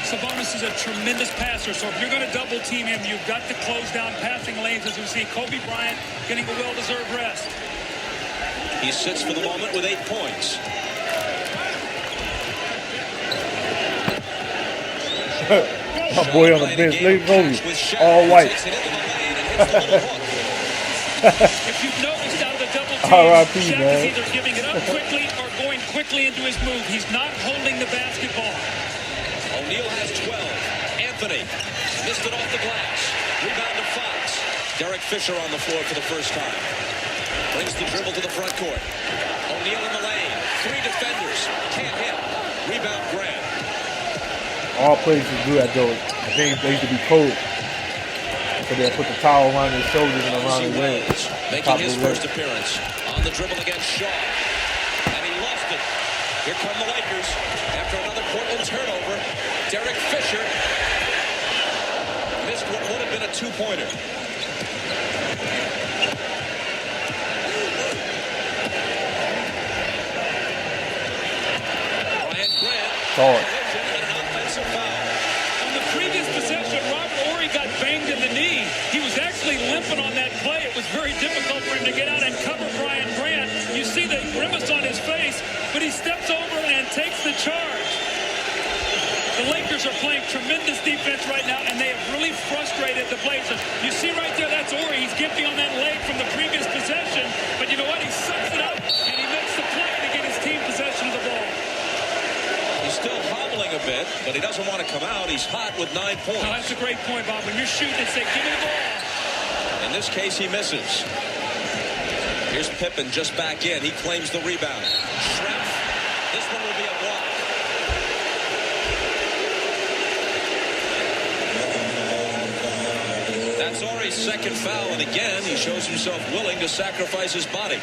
Sabonis is a tremendous passer, so if you're going to double team him, you've got to close down passing lanes, as we see Kobe Bryant getting a well-deserved rest. He sits for the moment with 8 points. My boy on the bench, Lady Kobe, all white. If you've noticed, out of the double team, R.I.P., Shaq man. is either giving it up quickly or going quickly into his move. He's not holding the basketball. O'Neal has 12. Anthony missed it off the glass. Rebound to Fox. Derek Fisher on the floor for the first time. Brings the dribble to the front court. O'Neal in the lane. 3 defenders. Can't hit. Rebound Grant. All places do that, though. I think they used to be cold. So they'll put the towel around their shoulders and around their legs. Making his first appearance. On the dribble against Shaw. And he lost it. Here come the Lakers. After another Portland turnover, Derek Fisher missed what would have been a 2-pointer. Ryan Grant. Hard. An offensive foul. On the previous possession, Robert Horry got banged in the knee. He was actually limping on that play. It was very difficult for him to get out and cover Brian Grant. You see the grimace on his face, but he steps over and takes the charge. The Lakers are playing tremendous defense right now, and they have really frustrated the Blazers. You see right there, that's Horry. He's gifting on that leg from the previous possession, but you know what? He sucks it up, and he makes the play to get his team possession of the ball. He's still hobbling a bit, but he doesn't want to come out. He's hot with 9 points. Oh, that's a great point, Bob. When you're shooting and say, give me the ball. In this case, he misses. Here's Pippen just back in. He claims the rebound. Schrempf. This one will be a block. That's Horry's second foul, and again, he shows himself willing to sacrifice his body.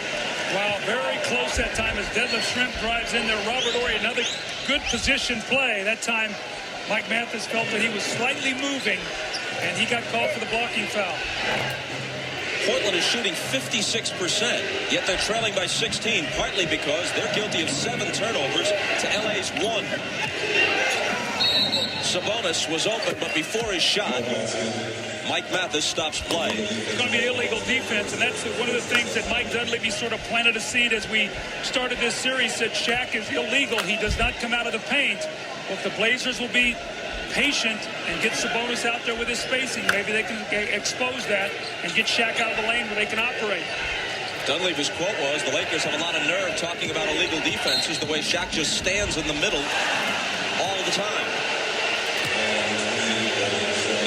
Wow, very close that time as Deadlift Shrimp drives in there. Robert Horry, another good position play. That time, Mike Mathis felt that he was slightly moving, and he got called for the blocking foul. Portland is shooting 56%, yet they're trailing by 16, partly because they're guilty of 7 turnovers to LA's 1. Sabonis was open, but before his shot, Mike Mathis stops play. It's going to be illegal defense, and that's one of the things that Mike Dunleavy sort of planted a seed as we started this series, said Shaq is illegal. He does not come out of the paint. Well, if the Blazers will be patient and get Sabonis out there with his spacing, maybe they can expose that and get Shaq out of the lane where they can operate. Dunleavy's quote was, the Lakers have a lot of nerve talking about illegal defenses, the way Shaq just stands in the middle all the time.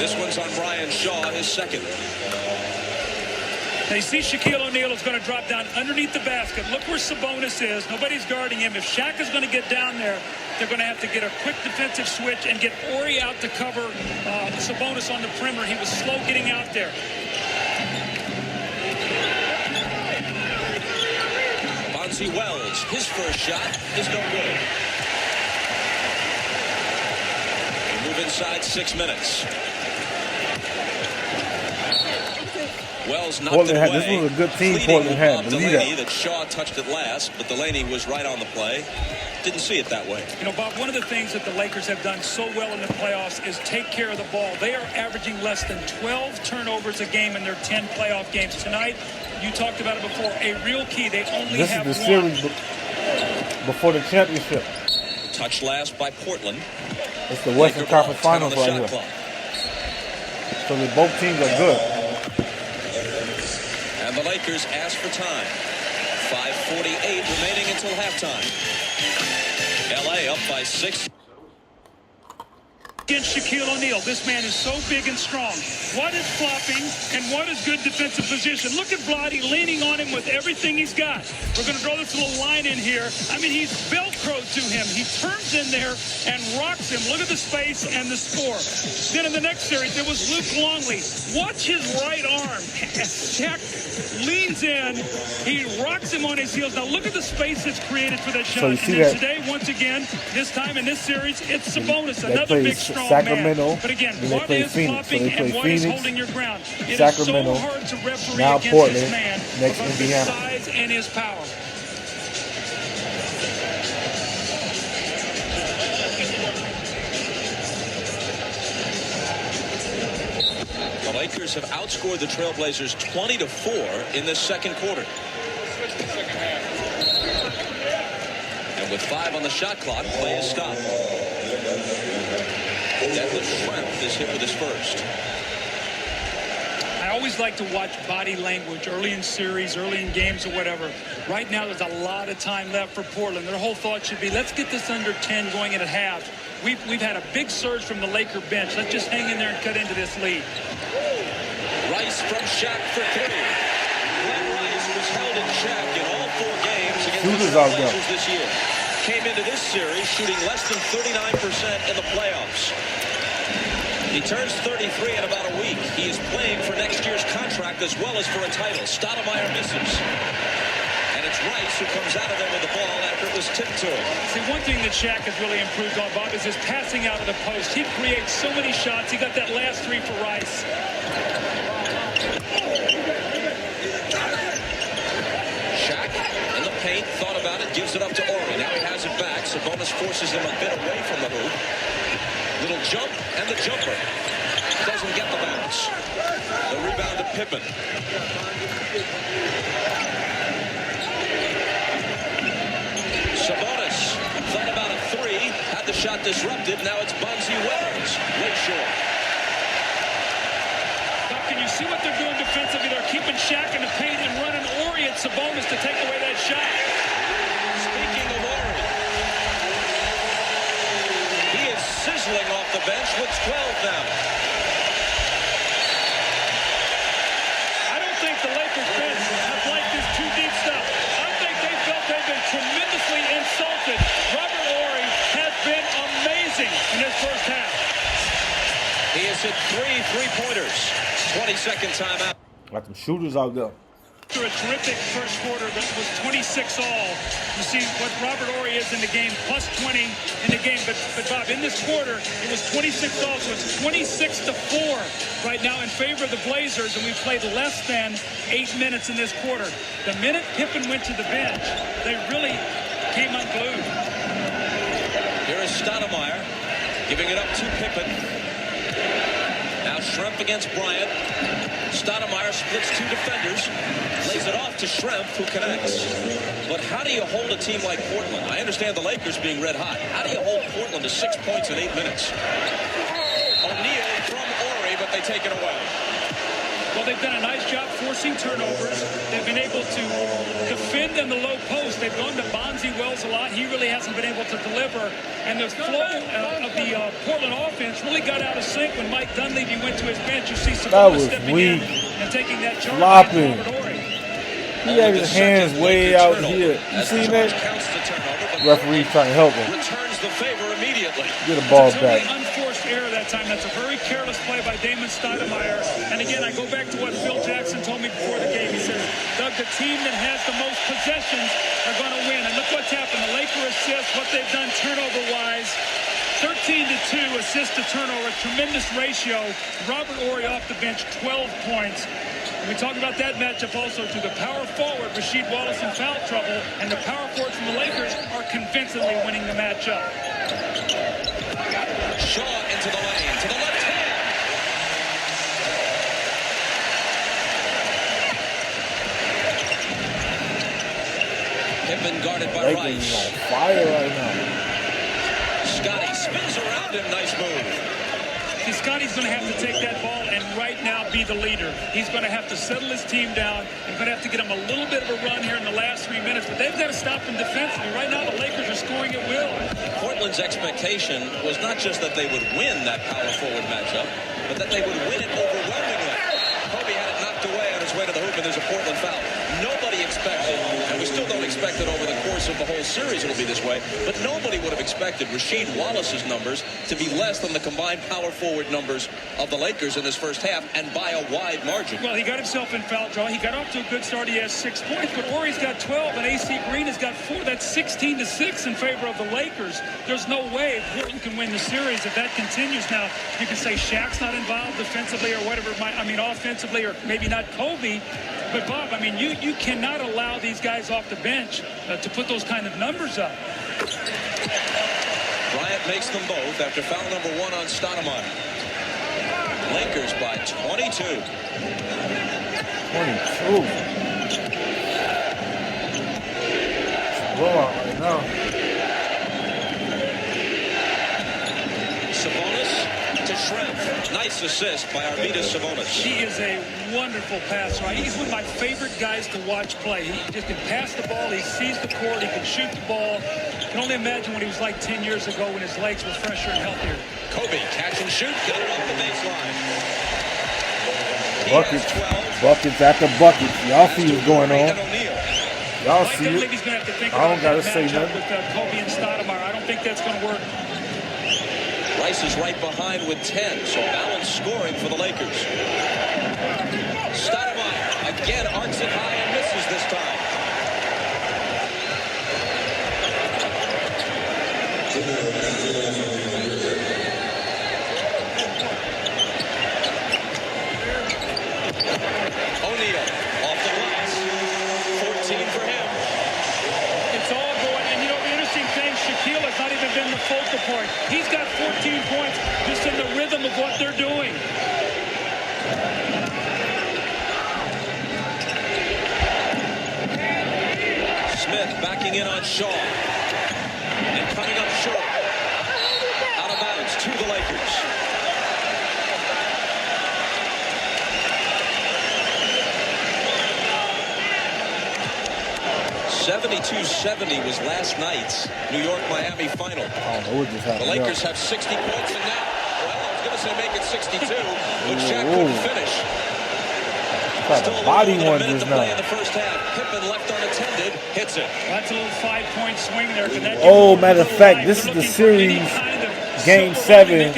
This one's on Brian Shaw, his second. Now you see Shaquille O'Neal is going to drop down underneath the basket. Look where Sabonis is. Nobody's guarding him. If Shaq is going to get down there, they're going to have to get a quick defensive switch and get Horry out to cover Sabonis on the perimeter. He was slow getting out there. Bonzi Wells, his first shot is no good. We move inside 6 minutes. Wells knocked Portland it had, away. this was a good team Fleeting Portland had. lob Believe Delaney that. that Shaw touched it last, but Delaney was right on the play. Didn't see it that way. You know, Bob, one of the things that the Lakers have done so well in the playoffs is take care of the ball. They are averaging less than 12 turnovers a game in their 10 playoff games. Tonight, you talked about it before, a real key. They only This have is the one. series before the championship. Touch last by Portland. It's the Western Laker ball, Conference 10 on Finals the right shot here. clock. So both teams are good. And the Lakers ask for time. 5:48 remaining until halftime. LA up by 6. against Shaquille O'Neal. This man is so big and strong. What is flopping and what is good defensive position? Look at Vlade leaning on him with everything he's got. We're going to draw this little line in here. I mean, he's Velcroed to him. He turns in there and rocks him. Look at the space and the score. Then in the next series, there was Luke Longley. Watch his right arm. Shaq leans in. He rocks him on his heels. Now look at the space that's created for that shot. So you see that today, once again, this time in this series, it's Sabonis, another big strong Sacramento, man. But again, then they what play is Phoenix. So flopping they play and what is Phoenix, holding your ground? It Sacramento, is so hard to referee now against Portland, this man next because Indiana. of his size and his power. The Lakers have outscored the Trailblazers 20-4 in this second quarter. And with 5 on the shot clock, play is stopped. Deadlift Shrimp is hit with his first. I always like to watch body language early in series, early in games or whatever. Right now, there's a lot of time left for Portland. Their whole thought should be, let's get this under 10 going in at half. We've had a big surge from the Laker bench. Let's just hang in there and cut into this lead. Rice from Shaq for 3. Glenn Rice was held in check in all 4 games against the Trailblazers this year. Came into this series shooting less than 39% in the playoffs. He turns 33 in about a week. He is playing for next year's contract as well as for a title. Stoudemire misses. And it's Rice who comes out of there with the ball after it was tipped to him. See, one thing that Shaq has really improved on, Bob, is his passing out of the post. He creates so many shots. He got that last 3 for Rice. Shaq in the paint, thought about it, gives it up to Ori. Now he has it back. Sabonis forces him a bit away from the hoop. Little jump and the jumper. Doesn't get the bounce. The rebound to Pippen. Sabonis thought about a 3, had the shot disrupted. Now it's Bonzi Wells. Way short. Can you see what they're doing defensively? They're keeping Shaq in the paint and running Ori at Sabonis to take away that shot. Speaking of Ori, he is sizzling off the bench with 12 now. I don't think the Lakers bench have liked this too deep stuff. I think they felt they've been tremendously insulted. Robert Ori has been amazing in this first half. He has hit 3 3-pointers. 20-second timeout. Got some shooters out there. After a terrific first quarter that was 26 all, you see what Robert Ori is in the game, plus 20 in the game. But Bob, in this quarter, it was 26 all, so it's 26-4 right now in favor of the Blazers, and we've played less than 8 minutes in this quarter. The minute Pippen went to the bench, they really came unglued. Here is Stoudemire giving it up to Pippen. Now Shrimp against Bryant. Stoudemire splits 2 defenders. Lays it off to Shrimp, who connects. But how do you hold a team like Portland? I understand the Lakers being red hot. How do you hold Portland to 6 points in 8 minutes? O'Neal from Ori, but they take it away. Well, they've done a nice job forcing turnovers. They've been able to defend in the low post. They've gone to Bonzi Wells a lot. He really hasn't been able to deliver. And the flow of the Portland offense really got out of sync when Mike Dunleavy went to his bench. You see Sabonis stepping in and taking that charge. Flopping. Ori. He had his hands way out here. You see that? Referee trying to help him. Returns the favor immediately. Get a ball back. Unforced error that time. That's a very careless play by Damon Stoudemire. And again, I go back to what Phil Jackson told me before the game. He says, Doug, the team that has the most possessions are going to win. And look what's happened. The Lakers assist, what they've done turnover-wise. 13-2 assist to turnover, tremendous ratio. Robert Ori off the bench, 12 points. And we talk about that matchup also to the power forward, Rasheed Wallace in foul trouble, and the power forwards from the Lakers are convincingly winning the matchup. Shaw into the lane, to the left hand. Pippen guarded by Lakers Rice. is on fire right now. Scotty spins around him, nice move. See, Scotty's going to have to take that ball and right now be the leader. He's going to have to settle his team down and going to have to get him a little bit of a run here in the last 3 minutes. But they've got to stop him defensively. Right now, the Lakers are scoring at will. Portland's expectation was not just that they would win that power forward matchup, but that they would win it overwhelmingly. Kobe had it knocked away on his way to the hoop, and there's a Portland foul. Nobody expected, and we still don't expect it over the course of the whole series it'll be this way, but nobody would have expected Rasheed Wallace's numbers to be less than the combined power forward numbers of the Lakers in this first half, and by a wide margin. Well, he got himself in foul trouble. He got off to a good start. He has 6 points, but Horry's got 12, and AC Green has got 4. That's 16-6 in favor of the Lakers. There's no way Portland can win the series if that continues. Now, you can say Shaq's not involved defensively or whatever, offensively, or maybe not Kobe. But, Bob, I mean, you cannot allow these guys off the bench to put those kind of numbers up. Bryant makes them both after foul number 1 on Stoudemire. Lakers by 22. 22. Blowout right now. Sabonis to Shrimp. Nice assist by Arvydas Sabonis. He is a wonderful passer. He's one of my favorite guys to watch play. He just can pass the ball. He sees the court. He can shoot the ball. I can only imagine what he was like 10 years ago when his legs were fresher and healthier. Kobe, catch and shoot. Got it off the baseline. Buckets. Buckets after buckets. Y'all see what's going on. Y'all see it. He's going to have to think I don't about got to say nothing. with Kobe and Stoudemire. I don't think that's going to work. Rice is right behind with 10, so balanced scoring for the Lakers. Stoudemire again arcs it high and misses this time. O'Neal off the glass. 14 for him. It's all going, and you know, the interesting thing, Shaquille has not even been the focal point. He's got 14 points just in the rhythm of what they're doing. Smith backing in on Shaw. And coming up short. Out of bounds to the Lakers. .72-70 was last night's New York-Miami final. I don't know what just happened. The Lakers have 60 points, and now, well, I was going to say make it 62, but Shaq couldn't finish. Still a body little one minute just to play now. in the first half. Pippen left unattended, hits it. That's a little 5-point swing there. Oh, matter of fact, this is the series, Game 7,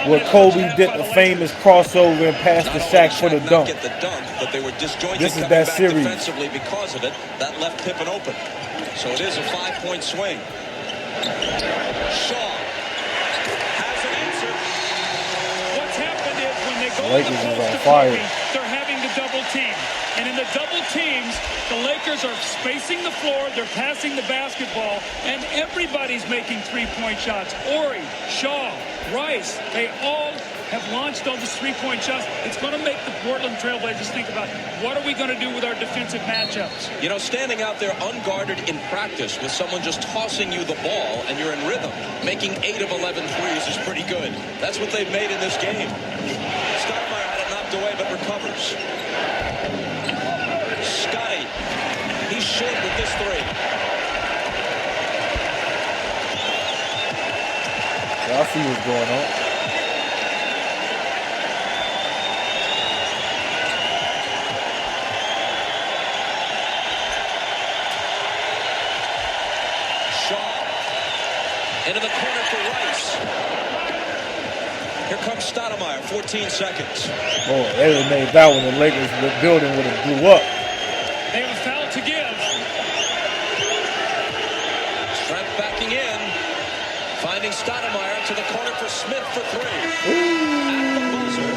where Kobe did the famous crossover and passed to Shaq for the dunk. Get the dunk, but they were disjointed This is coming that back series. defensively because of it. That left Pippen open. So it is a 5-point swing. Shaw has an answer. What's happened is when they go Lakers to the is post on to fire. Kobe, they're having to double team. And in the double teams, the Lakers are spacing the floor, they're passing the basketball, and everybody's making three-point shots. Horry, Shaw, Rice, they all have launched all those three-point shots. It's going to make the Portland Trailblazers think about what are we going to do with our defensive matchups. You know, standing out there unguarded in practice with someone just tossing you the ball and you're in rhythm, making 8 of 11 threes is pretty good. That's what they've made in this game. Stoudemire had it knocked away but recovers. Scotty, he's short with this three. Y'all see what's going on. Shaw into the corner for Rice. Here comes Stoudemire, 14 seconds. Boy, they would have made that one. The Lakers building would have blew up. They have a foul to give. Trent backing in. Finding Stoudemire to the corner for Smith for 3. Ooh. At the buzzer.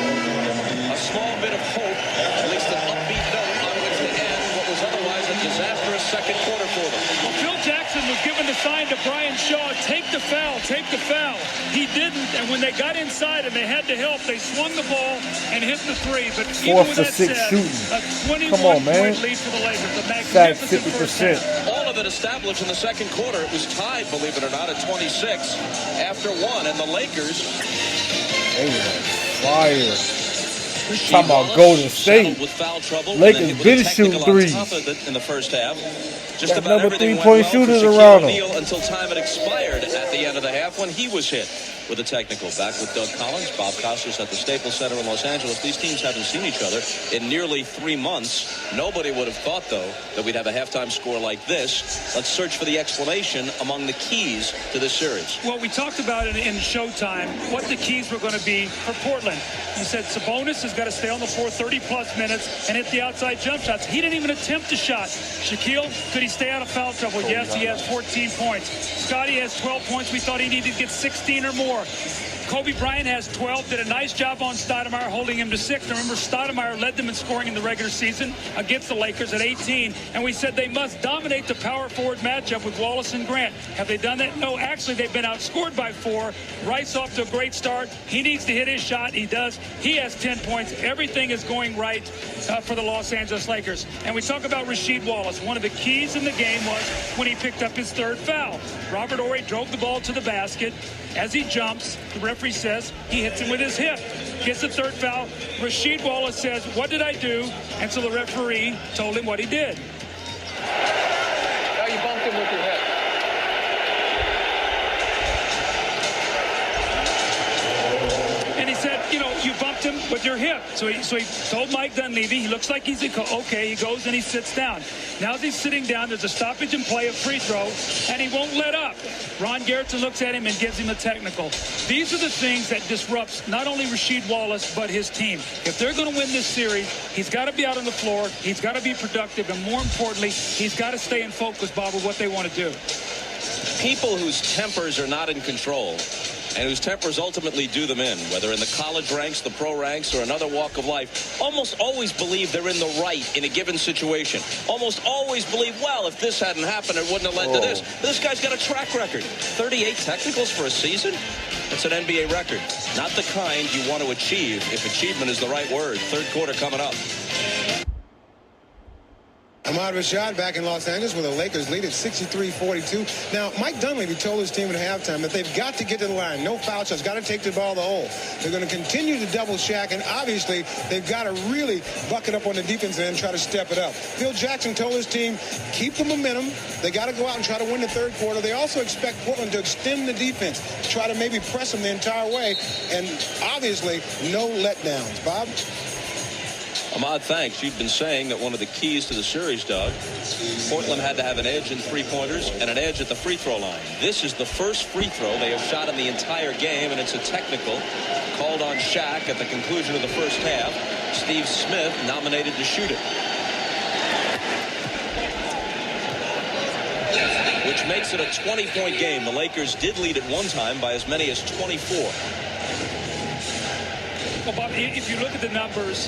A small bit of hope, at least an upbeat note on which to end what was otherwise a disastrous second quarter for them. Well, Phil Jackson was given the sign to Brian Shaw, take the foul, take the foul. He didn't, and when they got inside and they had to help, they swung the ball and hit the three. But even with that said, a 21-point lead for the Lakers. A magnificent first half. All of it established in the second quarter. It was tied, believe it or not, at 26 after one, and the Lakers. They were on fire. Talking about Golden State. With foul trouble, Lakers been shooting threes. In the first half. Just got about number everything 3-point shooters around him. Until time had expired at the end of the half when he was hit with a technical. Back with Doug Collins, Bob Costas at the Staples Center in Los Angeles. These teams haven't seen each other in nearly 3 months. Nobody would have thought, though, that we'd have a halftime score like this. Let's search for the explanation among the keys to this series. Well, we talked about it in Showtime, what the keys were going to be for Portland. You said Sabonis has got to stay on the floor 30-plus minutes and hit the outside jump shots. He didn't even attempt a shot. Shaquille, could he stay out of foul trouble? Yes, he has 14 points. Scotty has 12 points. We thought he needed to get 16 or more. Kobe Bryant has 12, did a nice job on Stoudemire holding him to 6. Now remember, Stoudemire led them in scoring in the regular season against the Lakers at 18, and we said they must dominate the power forward matchup with Wallace and Grant. Have they done that? No, actually, they've been outscored by 4. Rice off to a great start. He needs to hit his shot. He does. He has 10 points. Everything is going right for the Los Angeles Lakers. And we talk about Rasheed Wallace. One of the keys in the game was when he picked up his 3rd foul. Robert Horry drove the ball to the basket. As he jumps, the referee says he hits him with his hip. Gets the 3rd foul. Rasheed Wallace says, what did I do? And so the referee told him what he did. Now you bumped him with your hip. And he said, you know, you bumped him with your hip. So he told Mike Dunleavy, he looks like he's okay. He goes and he sits down. Now as he's sitting down, there's a stoppage and play, a free throw, and he won't let up. Ron Garrettson looks at him and gives him a technical. These are the things that disrupts not only Rasheed Wallace, but his team. If they're going to win this series, he's got to be out on the floor, he's got to be productive, and more importantly, he's got to stay in focus, Bob, with what they want to do. People whose tempers are not in control and whose tempers ultimately do them in, whether in the college ranks, the pro ranks, or another walk of life, almost always believe they're in the right in a given situation. Almost always believe, well, if this hadn't happened, it wouldn't have led to this. This guy's got a track record. 38 technicals for a season? That's an NBA record. Not the kind you want to achieve, if achievement is the right word. 3rd quarter coming up. Ahmad Rashad back in Los Angeles with the Lakers lead at 63-42. Now, Mike Dunleavy told his team at halftime that they've got to get to the line. No foul shots. Got to take the ball to the hole. They're going to continue to double Shaq, and obviously they've got to really bucket up on the defense end and try to step it up. Phil Jackson told his team, keep the momentum. They got to go out and try to win the 3rd quarter. They also expect Portland to extend the defense, try to maybe press them the entire way, and obviously no letdowns. Bob? Ahmad, thanks. You've been saying that one of the keys to the series, Doug, Portland had to have an edge in 3-pointers and an edge at the free throw line. This is the first free throw they have shot in the entire game, and it's a technical called on Shaq at the conclusion of the first half. Steve Smith nominated to shoot it, which makes it a 20-point game. The Lakers did lead at one time by as many as 24. Well, Bob, if you look at the numbers,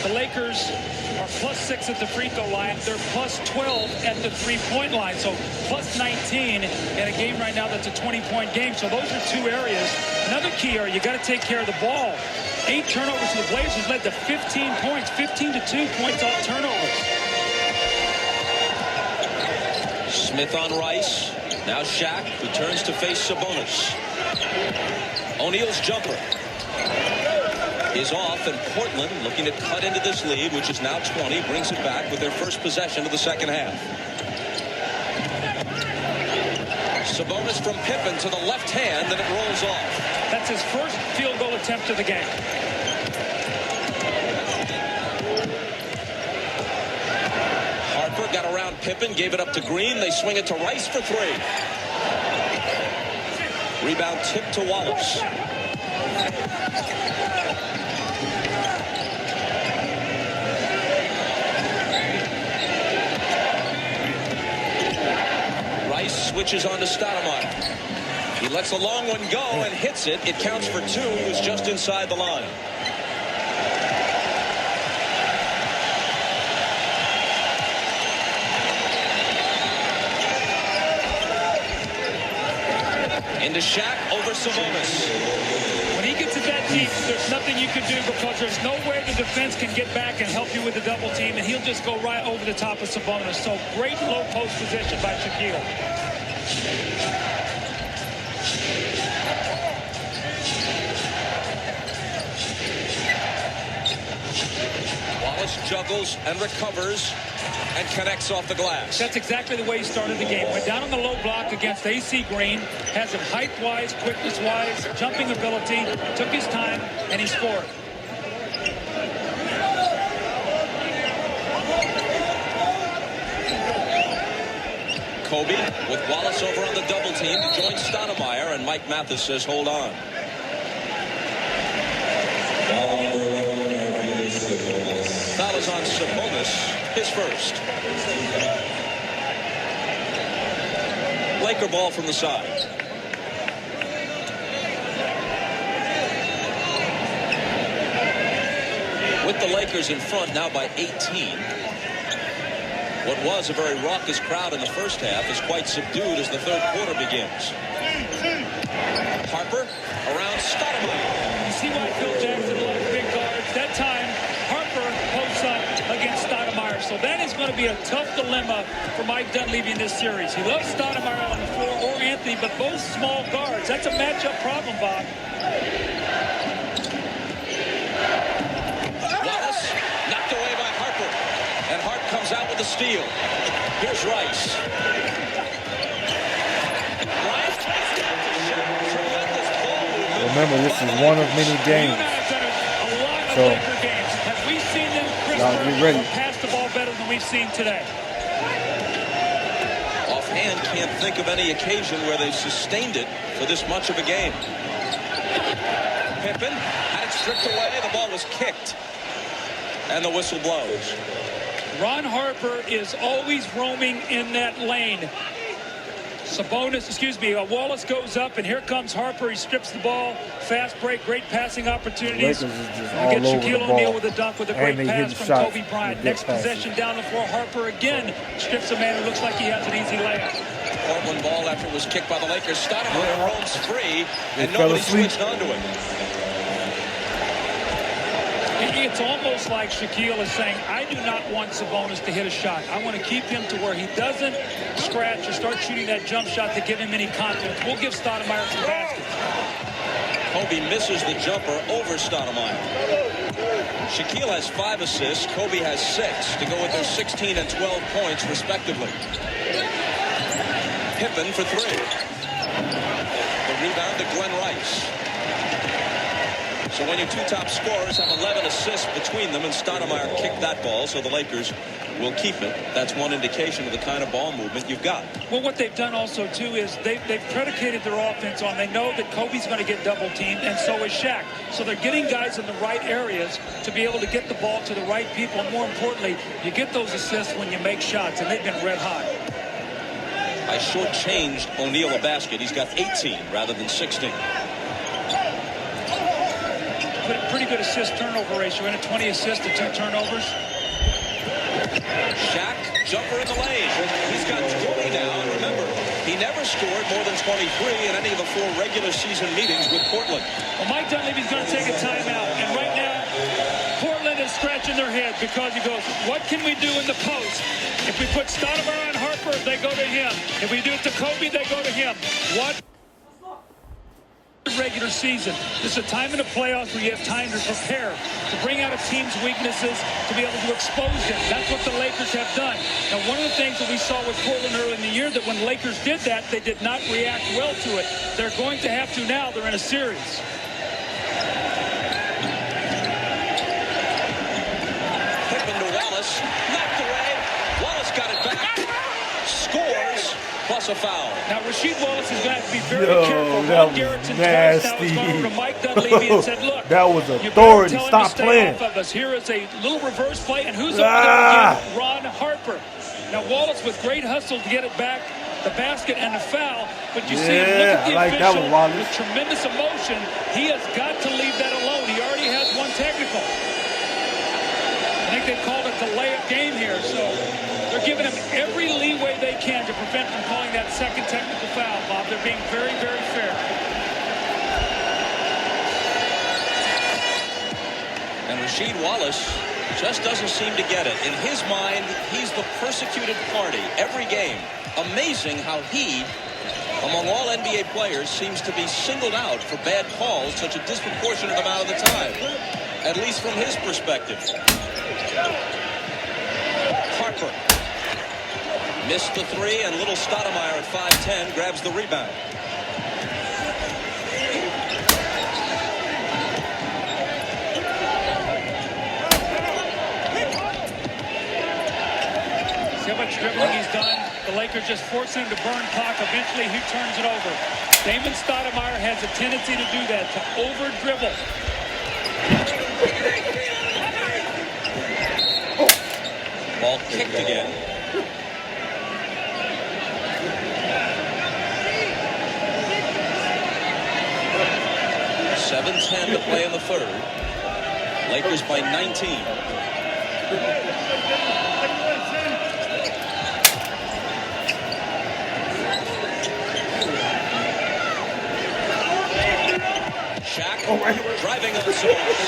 the Lakers are +6 at the free throw line. They're +12 at the 3-point line. So +19 in a game right now that's a 20-point game. So those are 2 areas. Another key area, you got to take care of the ball. 8 turnovers for the Blazers led to 15 points, 15-2 points off turnovers. Smith on Rice. Now Shaq, who turns to face Sabonis. O'Neal's jumper is off, and Portland looking to cut into this lead, which is now 20, brings it back with their first possession of the second half. Sabonis from Pippen to the left hand, and it rolls off. That's his first field goal attempt of the game. Harper got around Pippen, gave it up to Green. They swing it to Rice for 3. Rebound tip to Wallace. Rice switches on to Stoudemire. He lets a long one go and hits it. It counts for 2. He was just inside the line. Into Shaq over Sabonis. When he gets it that deep, there's nothing you can do because there's no way the defense can get back and help you with the double team, and he'll just go right over the top of Sabonis. So great low post position by Shaquille. Wallace juggles and recovers and connects off the glass. That's exactly the way he started the game. Went down on the low block against AC Green, has him height-wise, quickness-wise, jumping ability, took his time, and he scored. Kobe with Wallace over on the double team to join Stoudemire, and Mike Mathis says hold on. Foul is on Sabonis, his first. Laker ball from the side. With the Lakers in front now by 18. What was a very raucous crowd in the first half is quite subdued as the third quarter begins. Harper around Stoudemire. You see why Phil Jackson loves big guards. That time, Harper posts up against Stoudemire. So that is going to be a tough dilemma for Mike Dunleavy in this series. He loves Stoudemire on the floor or Anthony, but both small guards. That's a matchup problem, Bob. Wallace knocked away by Harper. And Hart comes out with a steal. Here's Rice. Remember, this is one of many games. So, y'all get ready. Pass the ball better than we've seen today. Offhand, can't think of any occasion where they've sustained it for this much of a game. Pippen had it stripped away. The ball was kicked. And the whistle blows. Ron Harper is always roaming in that lane. Wallace goes up, and here comes Harper. He strips the ball. Fast break, great passing opportunities. Lakers is just You all get over Shaquille the ball. O'Neal with a dunk with a great And they pass hit from shots Kobe Bryant. with Next good passes. possession down the floor. Harper again strips a man who looks like he has an easy layup. Portland ball after it was kicked by the Lakers. Stoudemire Yeah. roams free, and They fell nobody asleep. switched onto it. It's almost like Shaquille is saying, I do not want Sabonis to hit a shot. I want to keep him to where he doesn't scratch or start shooting that jump shot to give him any confidence. We'll give Stoudemire some baskets. Kobe misses the jumper over Stoudemire. Shaquille has 5 assists. Kobe has 6 to go with their 16 and 12 points, respectively. Pippen for 3. The rebound to Glenn Rice. So when your two top scorers have 11 assists between them, and Stoudemire kicked that ball, so the Lakers will keep it. That's one indication of the kind of ball movement you've got. Well, what they've done also, too, is they've predicated their offense on, they know that Kobe's going to get double-teamed, and so is Shaq. So they're getting guys in the right areas to be able to get the ball to the right people. And more importantly, you get those assists when you make shots, and they've been red hot. I shortchanged O'Neal a basket. He's got 18 rather than 16. Pretty good assist-turnover ratio, and a 20 assists to 2 turnovers. Shaq, jumper in the lane. He's got 20 now, and remember, he never scored more than 23 in any of the 4 regular season meetings with Portland. Well, Mike Dunleavy's going to take a timeout, and right now, Portland is scratching their head because he goes, what can we do in the post? If we put Stoudemire on Harper, they go to him. If we do it to Kobe, they go to him. What? Regular season. This is a time in the playoffs where you have time to prepare, to bring out a team's weaknesses, to be able to expose them. That's what the Lakers have done. Now, one of the things that we saw with Portland early in the year, that when the Lakers did that, they did not react well to it. They're going to have to now. They're in a series. Pippen to Wallace, knocked away. Wallace got it back. Scores. Plus a foul. Now, Rasheed Wallace is going to have to be very careful. That Ron Garrettson was twice now has nasty. gone over to Mike Dunleavy and said, look, That was you better authority. tell him Stop to stay playing. off of us. Here is a little reverse play, and who's over there again? Ron Harper. Now, Wallace with great hustle to get it back, the basket and the foul, but you see him look at the I like that official one, Wallace. with tremendous emotion. He has got to leave that alone. He already has one technical. I think they called a a layup game here. So they're giving him every leeway they can to prevent from calling that second technical foul, Bob. They're being very, very fair. And Rasheed Wallace just doesn't seem to get it. In his mind, he's the persecuted party every game. Amazing how he, among all NBA players, seems to be singled out for bad calls such a disproportionate amount of the time, at least from his perspective. Harper missed the three, and little Stoudemire at 5'10" grabs the rebound. See how much dribbling he's done? The Lakers just forcing him to burn clock. Eventually, he turns it over. Damon Stoudemire has a tendency to do that, to over-dribble. Ball kicked again. .7:10 to play in the third. Lakers by 19. Shaq driving on Sabonis.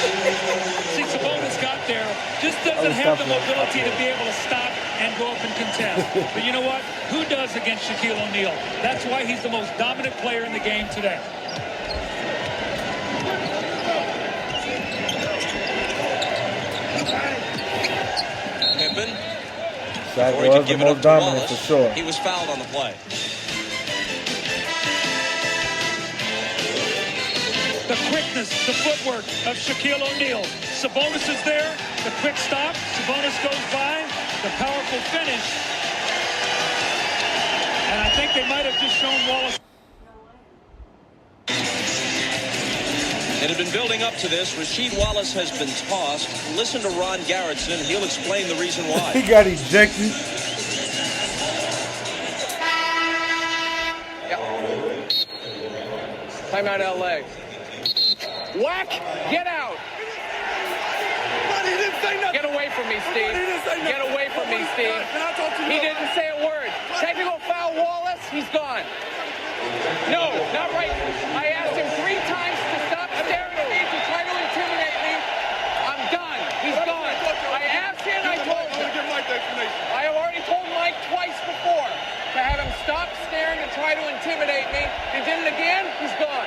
See, Sabonis got there. Just doesn't have the mobility to be able to stop and go up and contest. But you know what? Who does against Shaquille O'Neal? That's why he's the most dominant player in the game today. Pippen. Shaq was the most dominant for sure. He was fouled on the play. The quickness, the footwork of Shaquille O'Neal. Sabonis is there. The quick stop. Sabonis goes by. The powerful finish. And I think they might have just shown Wallace. It had been building up to this. Rasheed Wallace has been tossed. Listen to Ron Garrettson. He'll explain the reason why. He got ejected. Timeout LA. Whack! Get out! But he didn't say nothing. Get away from me, Steve. Get away from me, Steve. He didn't say a word. Technical foul, Wallace. He's gone. No, not right. I asked him 3 times to stop staring at me to try to intimidate me. I'm done. He's gone. I asked him. I told him. I have already told Mike twice before to have him stop staring and try to intimidate me. He did it again. He's gone.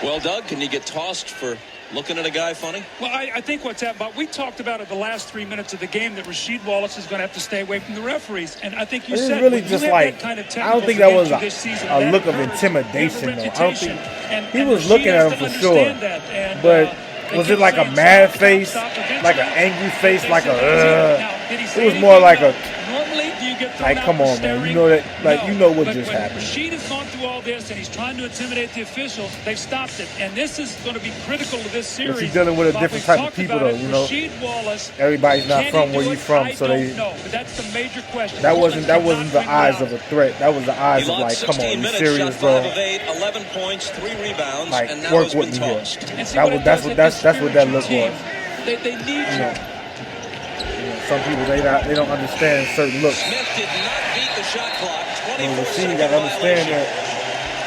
Well, Doug, can you get tossed for looking at a guy funny? Well, I think what's happened, we talked about it the last 3 minutes of the game that Rasheed Wallace is going to have to stay away from the referees. And I think you said really just like, kind of I don't think that was a look of intimidation, though. I don't think he was looking at him for sure. But was it like a mad face, like an angry face, like a it was more like a, like, come on, man. You know that, like, you know what just happened. Rasheed has gone through all this, and he's trying to intimidate the officials. They've stopped it, and this is going to be critical to this series. But you're dealing with a different type of people, though. You know, everybody's not from where you're from, so they. No, but that's the major question. That wasn't the eyes of a threat. That was the eyes of like, come on, you serious, bro? 5 of 8, 11 points, 3 rebounds, like, and now work with me here. That's what that look was. They need you. Some people they don't understand certain looks. Smith did not beat the shot clock. 24 you gotta understand that.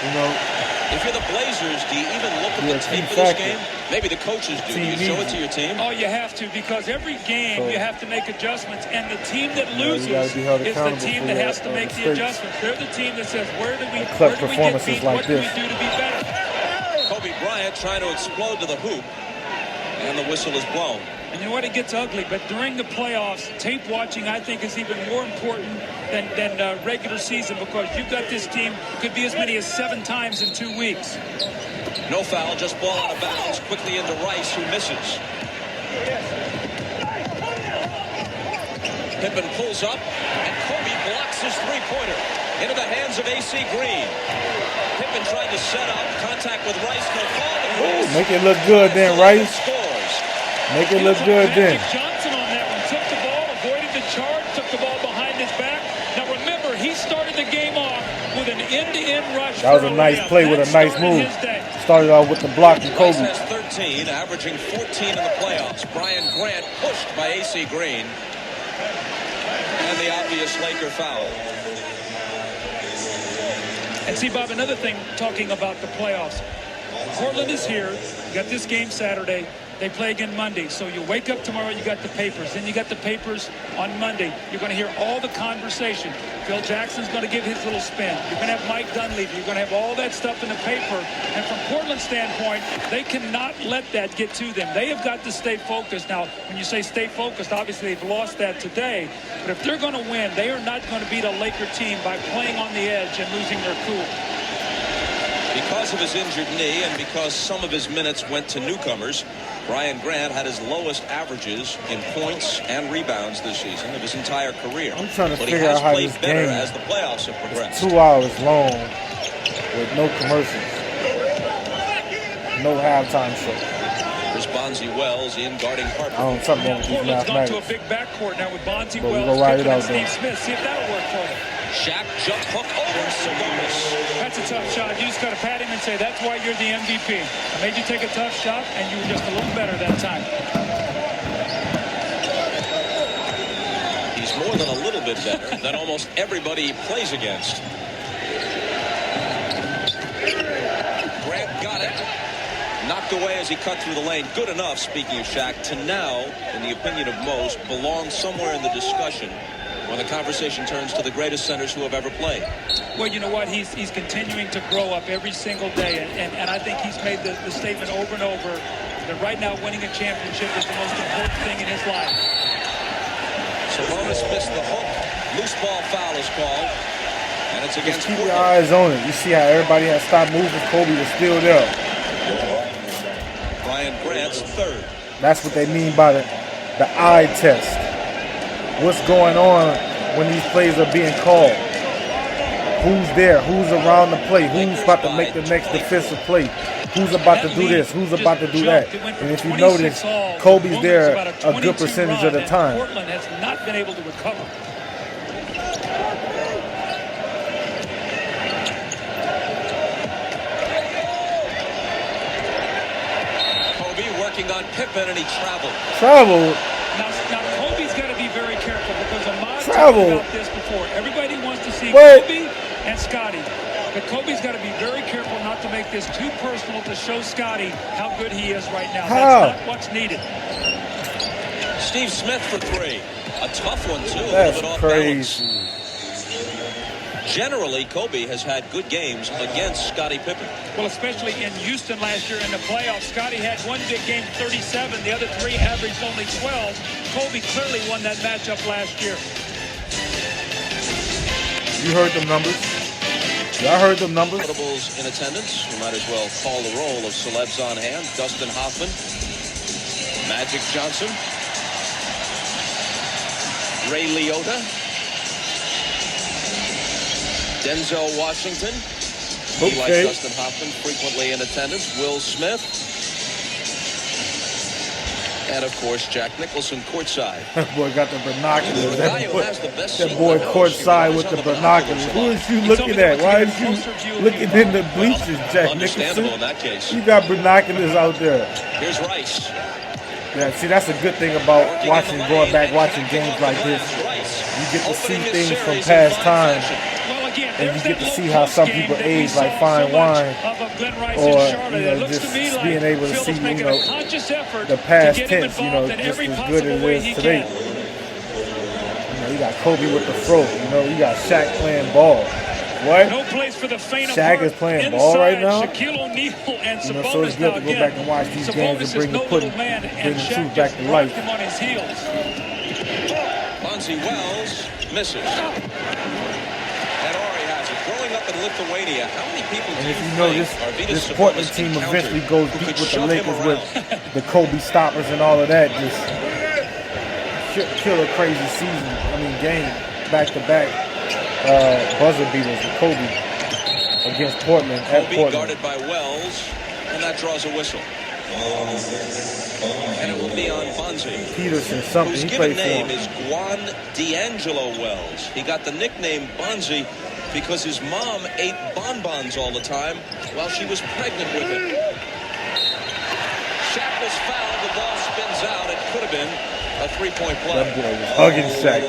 You know, if you're the Blazers, do you even look at the tape of this game? Maybe the coaches do. Do you show it to your team? Oh, you have to, because every game you have to make adjustments, and the team that loses is the team that has to make the adjustments. They're the team that says, where do we get beat? What do we do to be better? Kobe Bryant trying to explode to the hoop, and the whistle is blown. And you know what? It gets ugly, but during the playoffs, tape watching, I think, is even more important than regular season, because you've got this team, could be as many as 7 times in 2 weeks. No foul, just ball out of bounds, quickly into Rice, who misses. Pippen pulls up, and Kobe blocks his three-pointer into the hands of AC Green. Pippen tried to set up, contact with Rice, no fall. Make it look good then, Rice. Make it look good then. Johnson on that one took the ball, avoided the charge, took the ball behind his back. Now remember, he started the game off with an end-to-end rush. That was a nice play with a nice move. Started off with the block and Kobe. Rice has 16, averaging 14 in the playoffs. Brian Grant pushed by A.C. Green. And the obvious Laker foul. And see, Bob, another thing, talking about the playoffs. Portland is here. You got this game Saturday. They play again Monday. So you wake up tomorrow, you got the papers. Then you got the papers on Monday. You're going to hear all the conversation. Phil Jackson's going to give his little spin. You're going to have Mike Dunleavy. You're going to have all that stuff in the paper. And from Portland's standpoint, they cannot let that get to them. They have got to stay focused. Now, when you say stay focused, obviously they've lost that today. But if they're going to win, they are not going to beat a Laker team by playing on the edge and losing their cool. Because of his injured knee and because some of his minutes went to newcomers, Brian Grant had his lowest averages in points and rebounds this season of his entire career. I'm trying to figure out how this game as the playoffs have progressed. 2 hours long with no commercials, no halftime show. There's Bonzi Wells in guarding Harper. I don't know something wrong with these Portland's gone to a mathematics. big backcourt now with Bonzi But Wells, Pippen, and Steve Smith. See if that'll work for them. Shaq jump hook over Sabonis. That's a tough shot. You just got to pat him and say, that's why you're the MVP. I made you take a tough shot, and you were just a little better that time. He's more than a little bit better than almost everybody he plays against. Grant got it. Knocked away as he cut through the lane. Good enough, speaking of Shaq, to now, in the opinion of most, belong somewhere in the discussion when the conversation turns to the greatest centers who have ever played. Well, you know what? He's continuing to grow up every single day, and I think he's made the statement over and over that right now winning a championship is the most important thing in his life. Sabonis missed the hook. Loose ball foul is called, and it's against Just keep Portland. your eyes on it. You see how everybody has stopped moving. Kobe was still there. Brian Grant's third. That's what they mean by the eye test. What's going on when these plays are being called? Who's there? Who's around the play? Who's about to make the next defensive play? Who's about to do this? Who's about to do that? And if you notice, Kobe's there a good percentage of the time. Portland has not been able to recover. Kobe working on Pippen, and he traveled. Now Kobe's got to be very careful because Ahmad talked Travel. about this before. Everybody wants to see What? Kobe and Scotty. But Kobe's got to be very careful not to make this too personal to show Scotty how good he is right now. How? That's not what's needed. Steve Smith for three. A tough one, too. A That's little bit off crazy. balance. Generally, Kobe has had good games against Scottie Pippen. Well, especially in Houston last year in the playoffs. Scotty had one big game, 37. The other three averaged only 12. Kobe clearly won that matchup last year. You heard them numbers. Y'all heard them numbers. Notables in attendance. We might as well call the roll of celebs on hand. Dustin Hoffman, Magic Johnson, Ray Liotta, Denzel Washington. He, like Okay. Dustin Hoffman, frequently in attendance. Will Smith. And, of course, Jack Nicholson courtside. That boy got the binoculars. The guy who has the best That seat boy in the house, courtside he with the relies on binoculars. Who is you looking at? Why is you looking in the bleachers, Jack Understandable in Nicholson? that case. You got binoculars out there. Here's Rice. Yeah, see, that's a good thing about going back, watching games like this. You get to see things from past times, Well, again, and there's you get that to see little how post some game people that we age saw like fine so much wine, of Glenn Rice or, in Charlotte. you know, It looks just to me like being able to Phil's see, you making know, a conscious effort the past to get him tense, you know, involved in just every as possible good as way it he is today. can. You know, you got Kobe with the throw. You know, you got Shaq playing ball. What? No place for the faint of Shaq heart. is playing ball right now? Inside, Shaquille O'Neal and You know, Sabonis so it's good now to go again. back and watch these games and Sabonis bring is the no pudding, little man, bring and the Shaq truth back just to brought life. him on his heels. Bonzi Wells misses. And Ori has it. Growing up in Lithuania, how many people And do if you you know think this Arvydas Portland Sabonis team encountered eventually goes who deep could with the shove him Lakers around? with the Kobe stoppers and all of that. Just kill a crazy season. I mean, game back to back buzzer beaters with Kobe against Portland at Kobe Portland. guarded by Wells, and that draws a whistle. And it will be on Bonzi, Peterson, something whose he given played name for. is Juan D'Angelo Wells. He got the nickname Bonzi because his mom ate bonbons all the time while she was pregnant with him. Shaq was fouled. The ball spins out. It could have been a three-point play. That boy was hugging Shaq.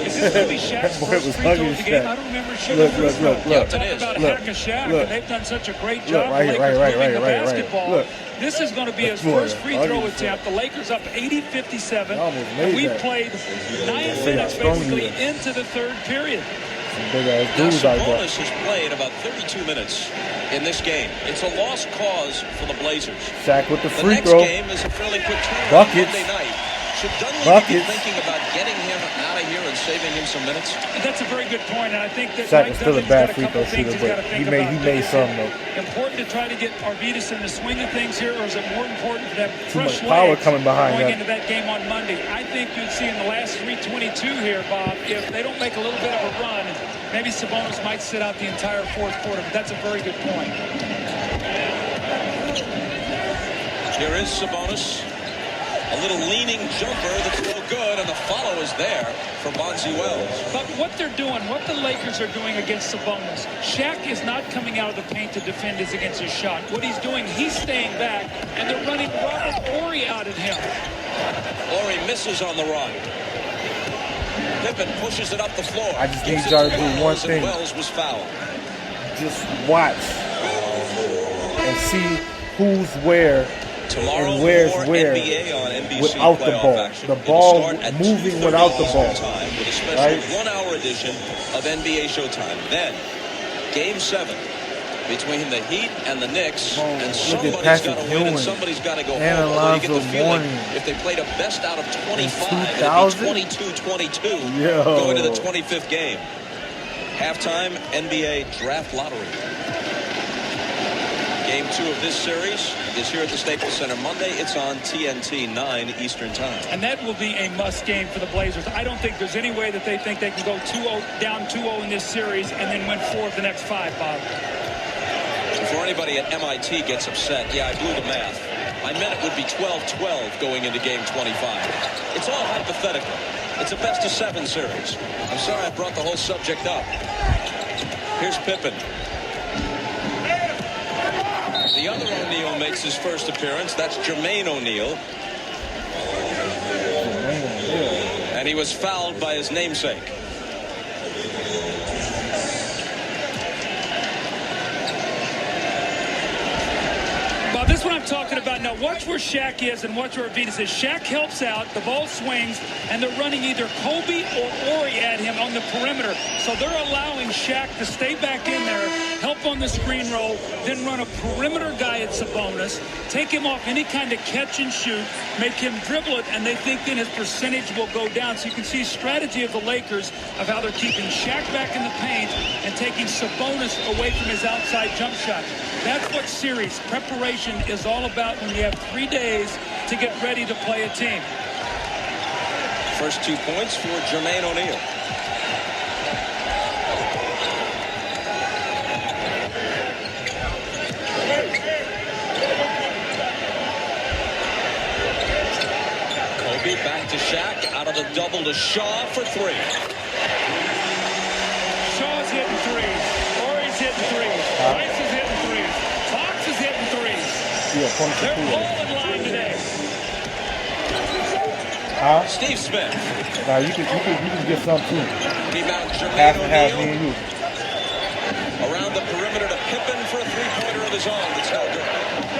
Is this going to be Shaq's first free throw of the game? I don't remember shooting look. Talk about hack a Shaq, and they've done such a great job. Right, the Lakers moving the right. basketball. Look. This is going to be his first free throw attempt. The Lakers up 80-57. And we played 9 minutes basically into the third period. Now, Sabonis has played about 32 minutes in this game. It's a lost cause for the Blazers. Shaq with the free throw. The next game is a fairly quick turnaround Buckets. Monday night. Should Dunleavy be thinking about getting him out of here and saving him some minutes? That's a very good point, and I think that Shaq is still a bad free throw shooter, but he made some though. Important to try to get Arvidas in the swing of things here, or is it more important to have fresh power coming behind going into that game on Monday? I think you'd see in the last 3:22 here, Bob, if they don't make a little bit of a run, maybe Sabonis might sit out the entire fourth quarter, but that's a very good point. Here is Sabonis. A little leaning jumper that's no good, and the follow is there for Bonzi Wells. But what they're doing, what the Lakers are doing against Sabonis, Shaq is not coming out of the paint to defend against his shot. What he's doing, he's staying back, and they're running Robert Horry out at him. Horry misses on the run. Pippen pushes it up the floor. I just need y'all to do one thing. Wells was fouled. Just watch and see who's where. Tomorrow, and where's where without the ball. Action. The ball moving without the ball. Time with a special right? 1 hour edition of NBA Showtime. Then, Game 7 between the Heat and the Knicks. And somebody's got to win and somebody's got to go home. Although you get the feeling if they played a best out of 25, it'd be 22-22 going to the 25th game. Halftime NBA Draft Lottery. Game 2 of this series is here at the Staples Center Monday. It's on TNT 9 Eastern Time. And that will be a must game for the Blazers. I don't think there's any way that they think they can go 2-0, down 2-0 in this series and then win 4 of the next 5, Bob. Before anybody at MIT gets upset, yeah, I blew the math. I meant it would be 12-12 going into Game 25. It's all hypothetical. It's a best-of-7 series. I'm sorry I brought the whole subject up. Here's Pippen. The other O'Neal makes his first appearance. That's Jermaine O'Neal. And he was fouled by his namesake. Bob, this is what I'm talking about. Now, watch where Shaq is and watch where Arvidas is. Shaq helps out, the ball swings, and they're running either Kobe or Horry at him on the perimeter. So they're allowing Shaq to stay back in there, help on the screen roll, then run a perimeter guy at Sabonis, take him off any kind of catch and shoot, make him dribble it, and they think then his percentage will go down. So you can see strategy of the Lakers of how they're keeping Shaq back in the paint and taking Sabonis away from his outside jump shot. That's what series preparation is all about when you have 3 days to get ready to play a team. First 2 points for Jermaine O'Neal. Kobe back to Shaq, out of the double to Shaw for 3. Shaw's hitting threes. Horry's hitting threes. Rice is hitting threes. Fox is hitting threes. They're all in line today. Steve Smith. Now you can get some too. Rebound Half Jermaine and half, me O'Neal. and you. Around the perimeter to Pippen for a three-pointer of his own. That's no good.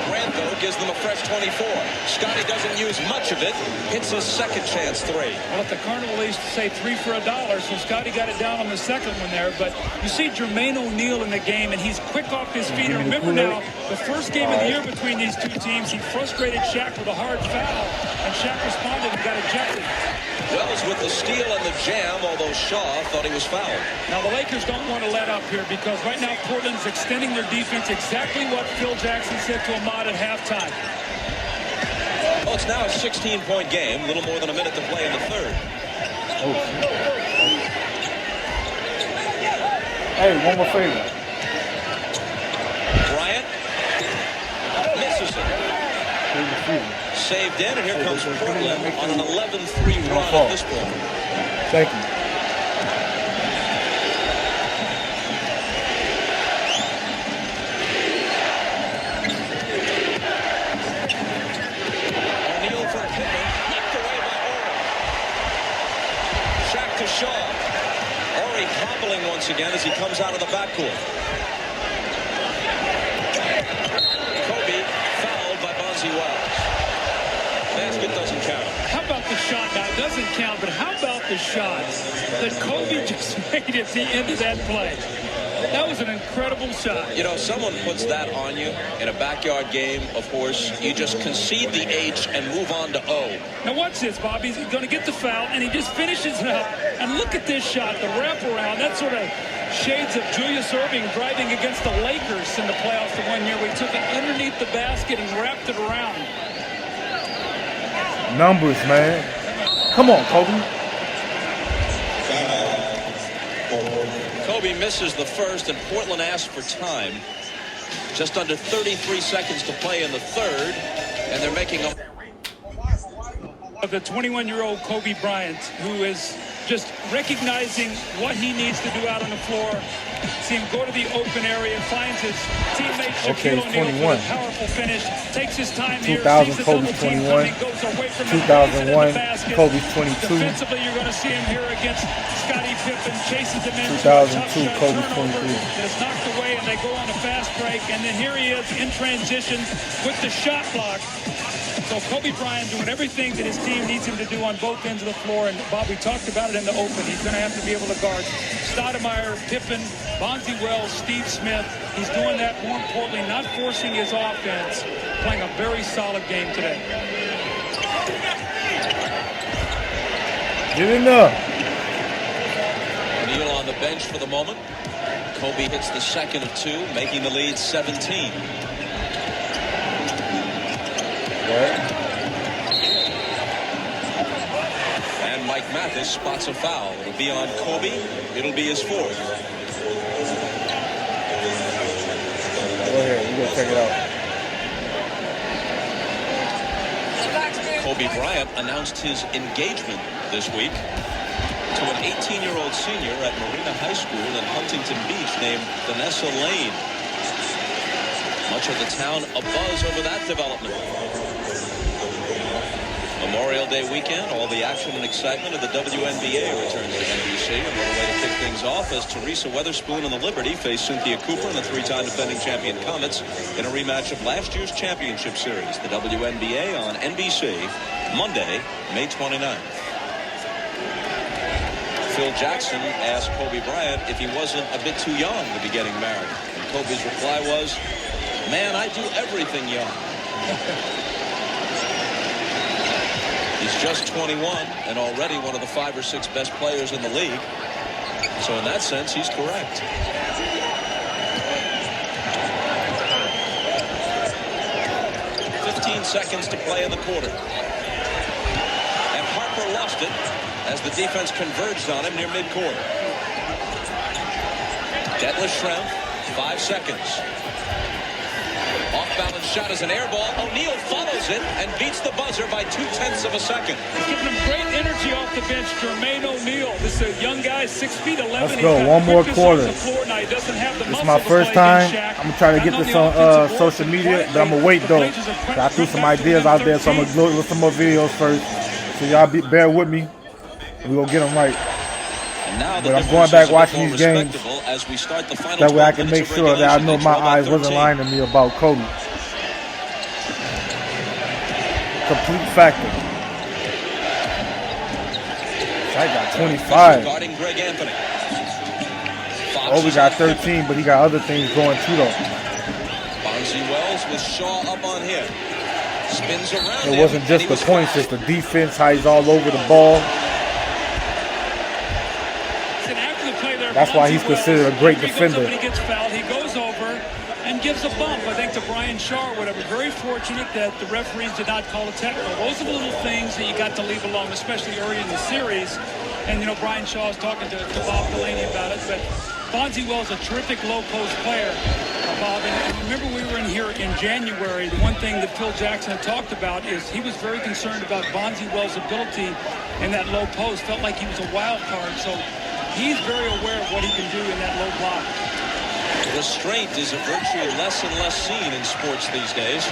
Grant, though, gives them a fresh 24. Scotty doesn't use much of it. Hits his second chance 3. Well, if the Carnival used to say 3 for $1, so Scotty got it down on the second one there. But you see Jermaine O'Neal in the game, and he's quick off his feet. And remember now, the first game of the year between these two teams, he frustrated Shaq with a hard foul, and Shaq responded and got ejected. Wells with the steal and the jam, although Shaw thought he was fouled. Now, the Lakers don't want to let up here because right now Portland's extending their defense, exactly what Phil Jackson said to Ahmad at halftime. Well, it's now a 16-point game, a little more than a minute to play in the third. Hey, one more favor. Bryant misses it. Saved in, and here comes Portland on an 11-3 run at this point. Thank you. once again as he comes out of the backcourt. Kobe fouled by Bonzi Wells. Basket doesn't count. How about the shot? Now, it doesn't count, but how about the shot that Kobe just made at the end of that play? That was an incredible shot. You know, someone puts that on you in a backyard game, of course, you just concede the H and move on to O. Now watch this, Bobby. He's going to get the foul, and he just finishes it up. And look at this shot, the wraparound. That sort of shades of Julius Erving driving against the Lakers in the playoffs the 1 year. We took it underneath the basket and wrapped it around. Numbers, man. Come on, Kobe. Kobe misses the first, and Portland asks for time. Just under 33 seconds to play in the third, and they're making a... The 21-year-old Kobe Bryant, who is just recognizing what he needs to do out on the floor. See him go to the open area, finds his teammate Shaquille O'Neal with a powerful finish, takes his time 2000, here, sees Kobe's 21. 2001, Kobe's 22. Defensively, you're going to see him here against Scottie Pippen, chases him in. 2002, Kobe's 23. It's knocked away, and they go on a fast break, and then here he is in transition with the shot block. So Kobe Bryant doing everything that his team needs him to do on both ends of the floor. And Bob, we talked about it in the open. He's going to have to be able to guard Stoudemire, Pippen, Bonzi Wells, Steve Smith. He's doing that, more importantly, not forcing his offense, playing a very solid game today. Get in there. O'Neal on the bench for the moment. Kobe hits the second of two, making the lead 17. And Mike Mathis spots a foul. It'll be on Kobe. It'll be his fourth. Go ahead. You go check it out. Kobe Bryant announced his engagement this week to an 18-year-old senior at Marina High School in Huntington Beach named Vanessa Lane. Much of the town abuzz over that development. Memorial Day weekend, all the action and excitement of the WNBA returns to NBC. And what a way to kick things off as Teresa Weatherspoon and the Liberty face Cynthia Cooper and the three-time defending champion Comets in a rematch of last year's championship series. The WNBA on NBC, Monday, May 29th. Phil Jackson asked Kobe Bryant if he wasn't a bit too young to be getting married. And Kobe's reply was, "Man, I do everything young." He's just 21 and already one of the 5 or 6 best players in the league. So in that sense, he's correct. "15 seconds to play in the quarter. And Harper lost it as the defense converged on him near midcourt. Detlef Schrempf, 5 seconds. Off-balance shot is an air ball. O'Neal follows it and beats the buzzer by 0.2 of a second. He's giving him great energy off the bench, Jermaine O'Neal. This is a young guy, 6 feet 11. Let's go. One more quarter. Now, he doesn't have the this is my first time. I'm going to try to get this on social media, but I'm going to wait, though. I threw some ideas out there, so I'm going to look at some more videos first. So y'all bear with me. We're going to get them right. But I'm going back watching these games. As we start the final that way I can make sure that I know my eyes wasn't lying to me about Kobe. Complete factor. I got 25. Kobe got 13, but he got other things going too, though. Bonzi Wells with Shaw up on him. Spins around. It wasn't just the points, it's the defense, how he's all over the ball. That's why he's considered a great defender. When he gets fouled, he goes over and gives a bump, I think, to Brian Shaw or whatever. Very fortunate that the referees did not call a technical. Those are the little things that you got to leave alone, especially early in the series. And, you know, Brian Shaw is talking to Bob Delaney about it. But Bonzi Wells is a terrific low-post player, Bob. And remember we were in here in January. The one thing that Phil Jackson had talked about is he was very concerned about Bonzi Wells' ability in that low post. Felt like he was a wild card. So he's very aware of what he can do in that low block. Restraint is a virtue less and less seen in sports these days.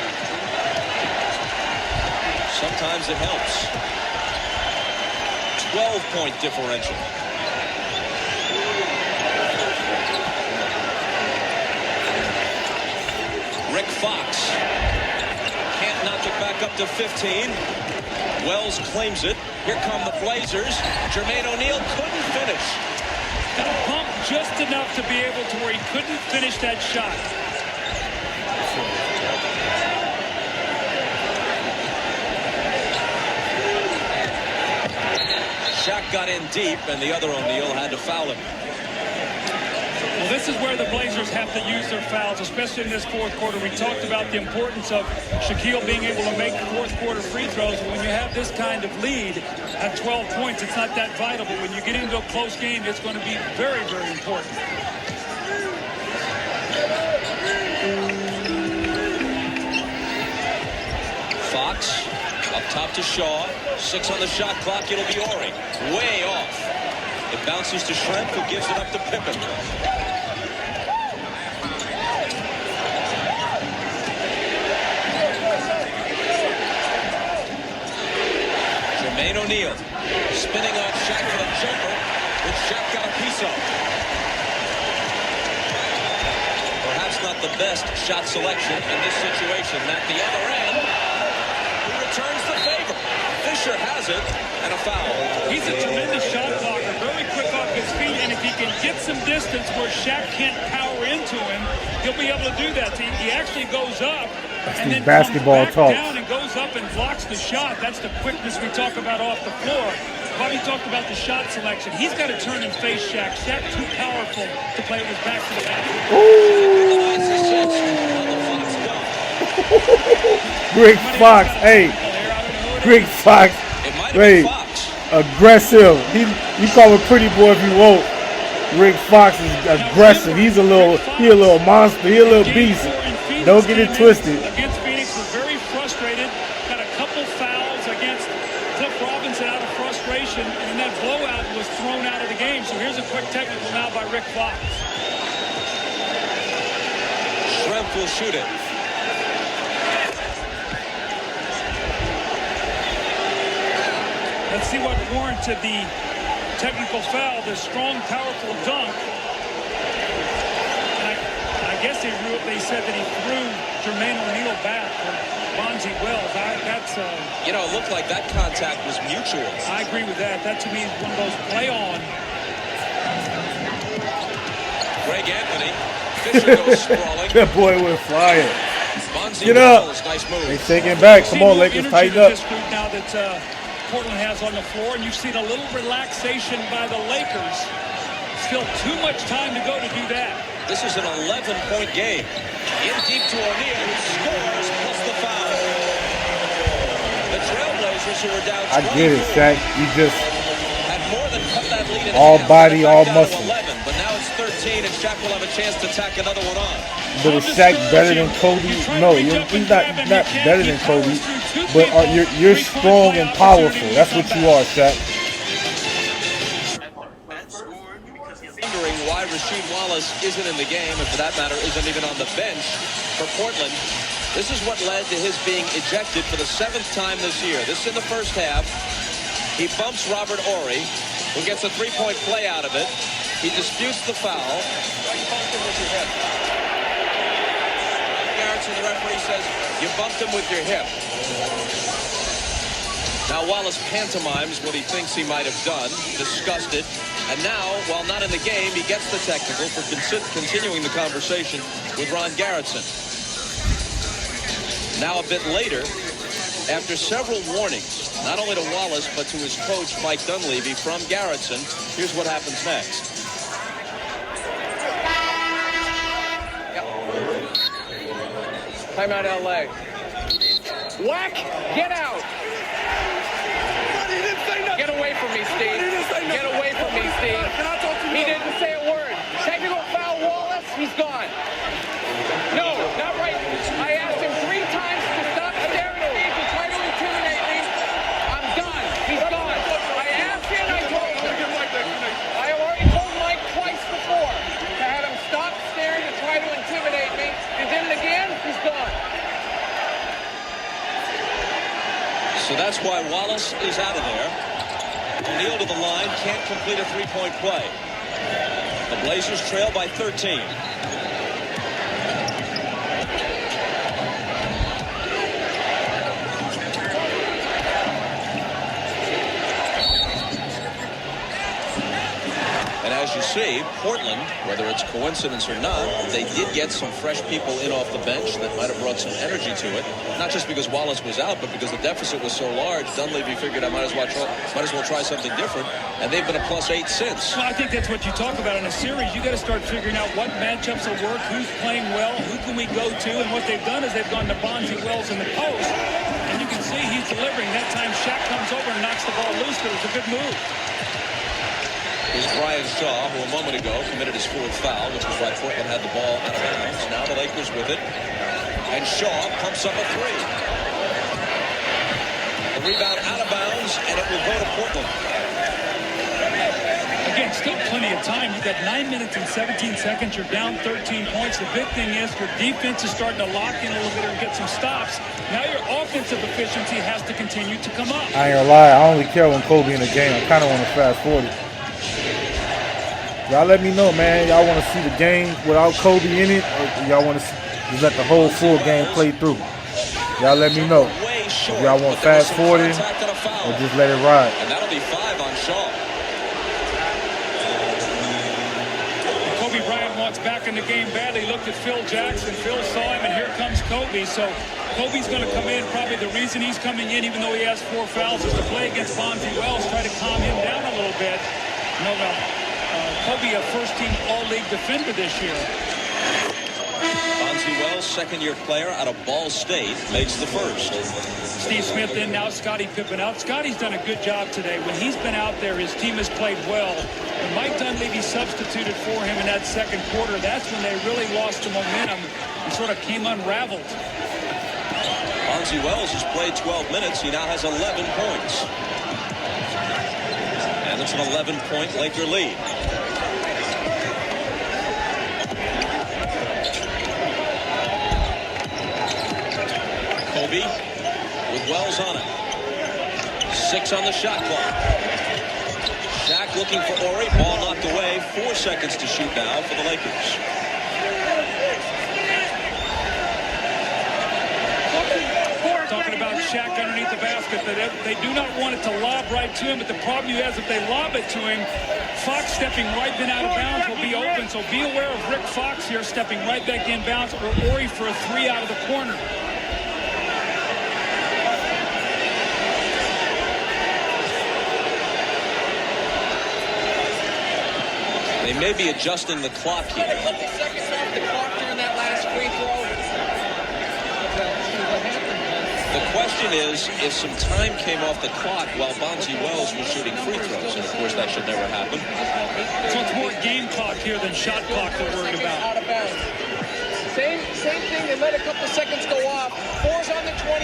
Sometimes it helps. 12-point differential. Rick Fox can't knock it back up to 15. Wells claims it. Here come the Blazers. Jermaine O'Neal couldn't finish. Got a bump just enough to be able to where he couldn't finish that shot. Shaq got in deep, and the other O'Neal had to foul him. Well, this is where the Blazers have to use their fouls, especially in this fourth quarter. We talked about the importance of Shaquille being able to make fourth quarter free throws. When you have this kind of lead at 12 points, it's not that vital. But when you get into a close game, it's going to be very, very important. Fox up top to Shaw. 6 on the shot clock. It'll be Ori. Way off. It bounces to Shrimp, who gives it up to Pippen. Jermaine O'Neal spinning on Shaq for the jumper, which Shaq got a piece of. Perhaps not the best shot selection in this situation. At the other end, he returns the favor. Fisher has it, and a foul. He's a tremendous shot blocker, very quick off his feet, and if he can get some distance where Shaq can't power into him, he'll be able to do that. So he actually goes up and then basketball comes back talk. down and goes up and blocks the shot. That's the quickness we talk about off the floor. Bobby talked about the shot selection. He's got to turn and face Shaq. Shaq too powerful to play with his back to the basket. Rick Fox, hey. Rick Fox, wait, aggressive. You call him pretty boy if you won't. Rick Fox is aggressive. He a little monster. He a little beast. Don't get it twisted. Against Phoenix was very frustrated. Got a couple fouls against Cliff Robinson out of frustration, and that blowout was thrown out of the game. So here's a quick technical now by Rick Fox. Shrimp will shoot it. Let's see what warranted the technical foul, the strong, powerful dunk. And I guess they said that he threw Jermaine O'Neal back for Bonzi Wells. You know, it looked like that contact was mutual. I agree with that. That to me is one of those play-on. Greg Anthony. Fisher goes sprawling. That boy went flying. Bonzi Get up. Wells, nice move. They taking back. Come on, Lakers, tighten up. This group now that Portland has on the floor, and you've seen a little relaxation by the Lakers. Still too much time to go to do that. This is an 11-point game. In deep to O'Neal, who scores plus the foul. The Trailblazers, who were down 20, I get it, Shaq. You just had more than cut that lead in all half. body, all Down to muscle. 11, but now it's 13, and Shaq will have a chance to tack another one on. But is Shaq better than Kobe? No, he's not better than Kobe. But you're strong and powerful. That's what you are, Shaq. Wondering why Rasheed Wallace isn't in the game, and for that matter, isn't even on the bench for Portland. This is what led to his being ejected for the 7th time this year. This in the first half. He bumps Robert Horry, who gets a 3-point play out of it. He disputes the foul. Garrettson, the referee, says, you bumped him with your hip. Now Wallace pantomimes what he thinks he might have done, disgusted. And now, while not in the game, he gets the technical for continuing the conversation with Ron Garrettson. Now a bit later, after several warnings, not only to Wallace, but to his coach, Mike Dunleavy, from Garrettson, here's what happens next. Timeout, LA. Whack! Get out! Get away from me, Steve. Get away from me, Steve. He didn't say a word. Technical foul, Wallace. He's gone. No, not right. I asked him 3 times to stop staring at me to try to intimidate me. I'm done. He's gone. I asked him. I told him. I already told Mike twice before to have him stop staring to try to intimidate me. He did it again. He's gone. So that's why Wallace is out of there. O'Neal to the line, can't complete a 3-point play. The Blazers trail by 13. see, Portland, whether it's coincidence or not, they did get some fresh people in off the bench that might have brought some energy to it. Not just because Wallace was out, but because the deficit was so large. Dunleavy figured I might as well try something different, and they've been a +8 since. Well, I think that's what you talk about in a series. You got to start figuring out what matchups will work, who's playing well, who can we go to, and what they've done is they've gone to Bonzi Wells in the post, and you can see he's delivering. That time Shaq comes over and knocks the ball loose, but it was a good move. Here's Brian Shaw, who a moment ago committed his 4th foul, which was why Portland had the ball out of bounds. Now the Lakers with it. And Shaw pumps up a 3. The rebound out of bounds, and it will go to Portland. Again, still plenty of time. You've got 9 minutes and 17 seconds. You're down 13 points. The big thing is your defense is starting to lock in a little bit and get some stops. Now your offensive efficiency has to continue to come up. I ain't gonna lie. I only care when Kobe in the game. I kind of want to fast forward it. Y'all let me know, man. Y'all want to see the game without Kobe in it, or y'all want to just let the whole full game play through? Y'all let me know. If y'all want fast forwarding, or just let it ride. And that'll be 5 on Shaw. Kobe Bryant wants back in the game badly. Looked at Phil Jackson. Phil saw him, and here comes Kobe. So Kobe's going to come in. Probably the reason he's coming in, even though he has 4 fouls, is to play against Bonzi Wells, try to calm him down a little bit. Kobe, a first-team All-League defender this year. Bonzi Wells, second-year player out of Ball State, makes the first. Steve Smith in now, Scottie Pippen out. Scotty's done a good job today. When he's been out there, his team has played well. When Mike Dunleavy substituted for him in that second quarter, that's when they really lost the momentum and sort of came unraveled. Bonzi Wells has played 12 minutes. He now has 11 points. And it's an 11-point Laker lead. Kobe with Wells on it. 6 on the shot clock. Shaq looking for Ori. Ball knocked away. 4 seconds to shoot now for the Lakers. Talking about Shaq underneath the basket. They do not want it to lob right to him, but the problem you have is if they lob it to him, Fox stepping right then out of bounds will be open. So be aware of Rick Fox here stepping right back in bounds, or Ori for a 3 out of the corner. They may be adjusting the clock here. A couple seconds off the clock during that last free throw. The question is, if some time came off the clock while Bonzi Wells was shooting free throws, and of course that should never happen. So it's more game clock here than shot clock they're worried about. Out of bounds. Same thing. They let a couple seconds go off. 4's on the 24.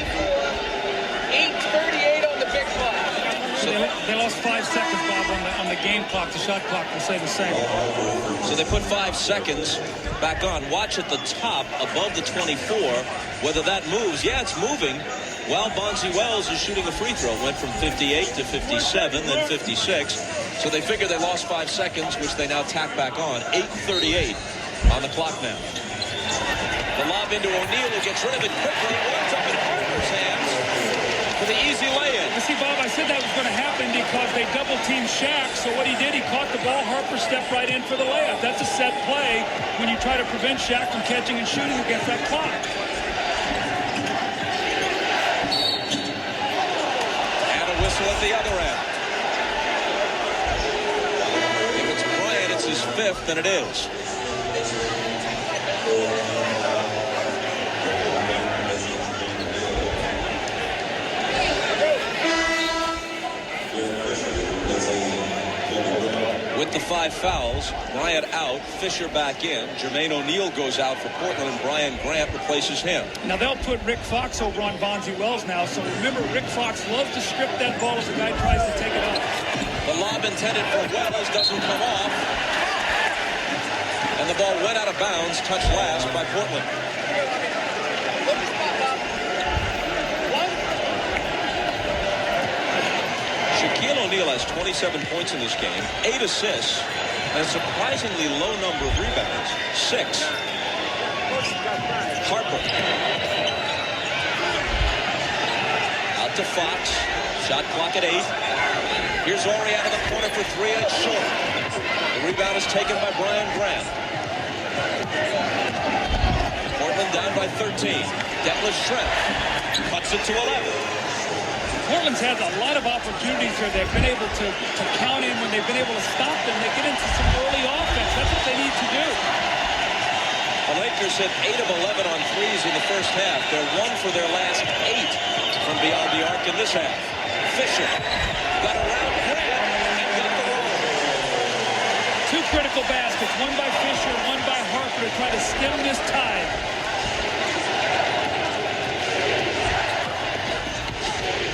8:38 on the big clock. So they lost 5 seconds, Bob, on the game clock. The shot clock will say the same. So they put 5 seconds back on. Watch at the top above the 24 whether that moves. Yeah, it's moving. While Bonzi Wells is shooting a free throw. Went from 58 to 57, then 56. So they figure they lost 5 seconds, which they now tack back on. 8:38 on the clock now. The lob into O'Neal, who gets rid of it quickly. Runs up in Harper's hands for the easy lay-in. You see, Bob, I said that was going to happen because they double-teamed Shaq. So what he did, he caught the ball. Harper stepped right in for the layup. That's a set play when you try to prevent Shaq from catching and shooting against that clock. And a whistle at the other end. If it's Bryant, it's his 5th, and it is. With the 5 fouls, Bryant out, Fisher back in. Jermaine O'Neal goes out for Portland, and Brian Grant replaces him. Now they'll put Rick Fox over on Bonzi Wells now. So remember, Rick Fox loves to strip that ball as the guy tries to take it off. The lob intended for Wells doesn't come off. And the ball went out of bounds, touched last by Portland. Shaquille O'Neal has 27 points in this game, 8 assists, and a surprisingly low number of rebounds, 6. Harper. Out to Fox. Shot clock at 8. Here's Horry out of the corner for three, and it's short. The rebound is taken by Brian Grant. Portland down by 13. Detlef Schrempf cuts it to 11. Portland's had a lot of opportunities here. They've been able to count in when they've been able to stop them. They get into some early offense. That's what they need to do. The Lakers hit 8 of 11 on threes in the first half. They're 1 for their last 8 from beyond the arc in this half. Fisher got around Grant and got the roll. Two critical baskets, one by Fisher, one by Harper to try to stem this tide.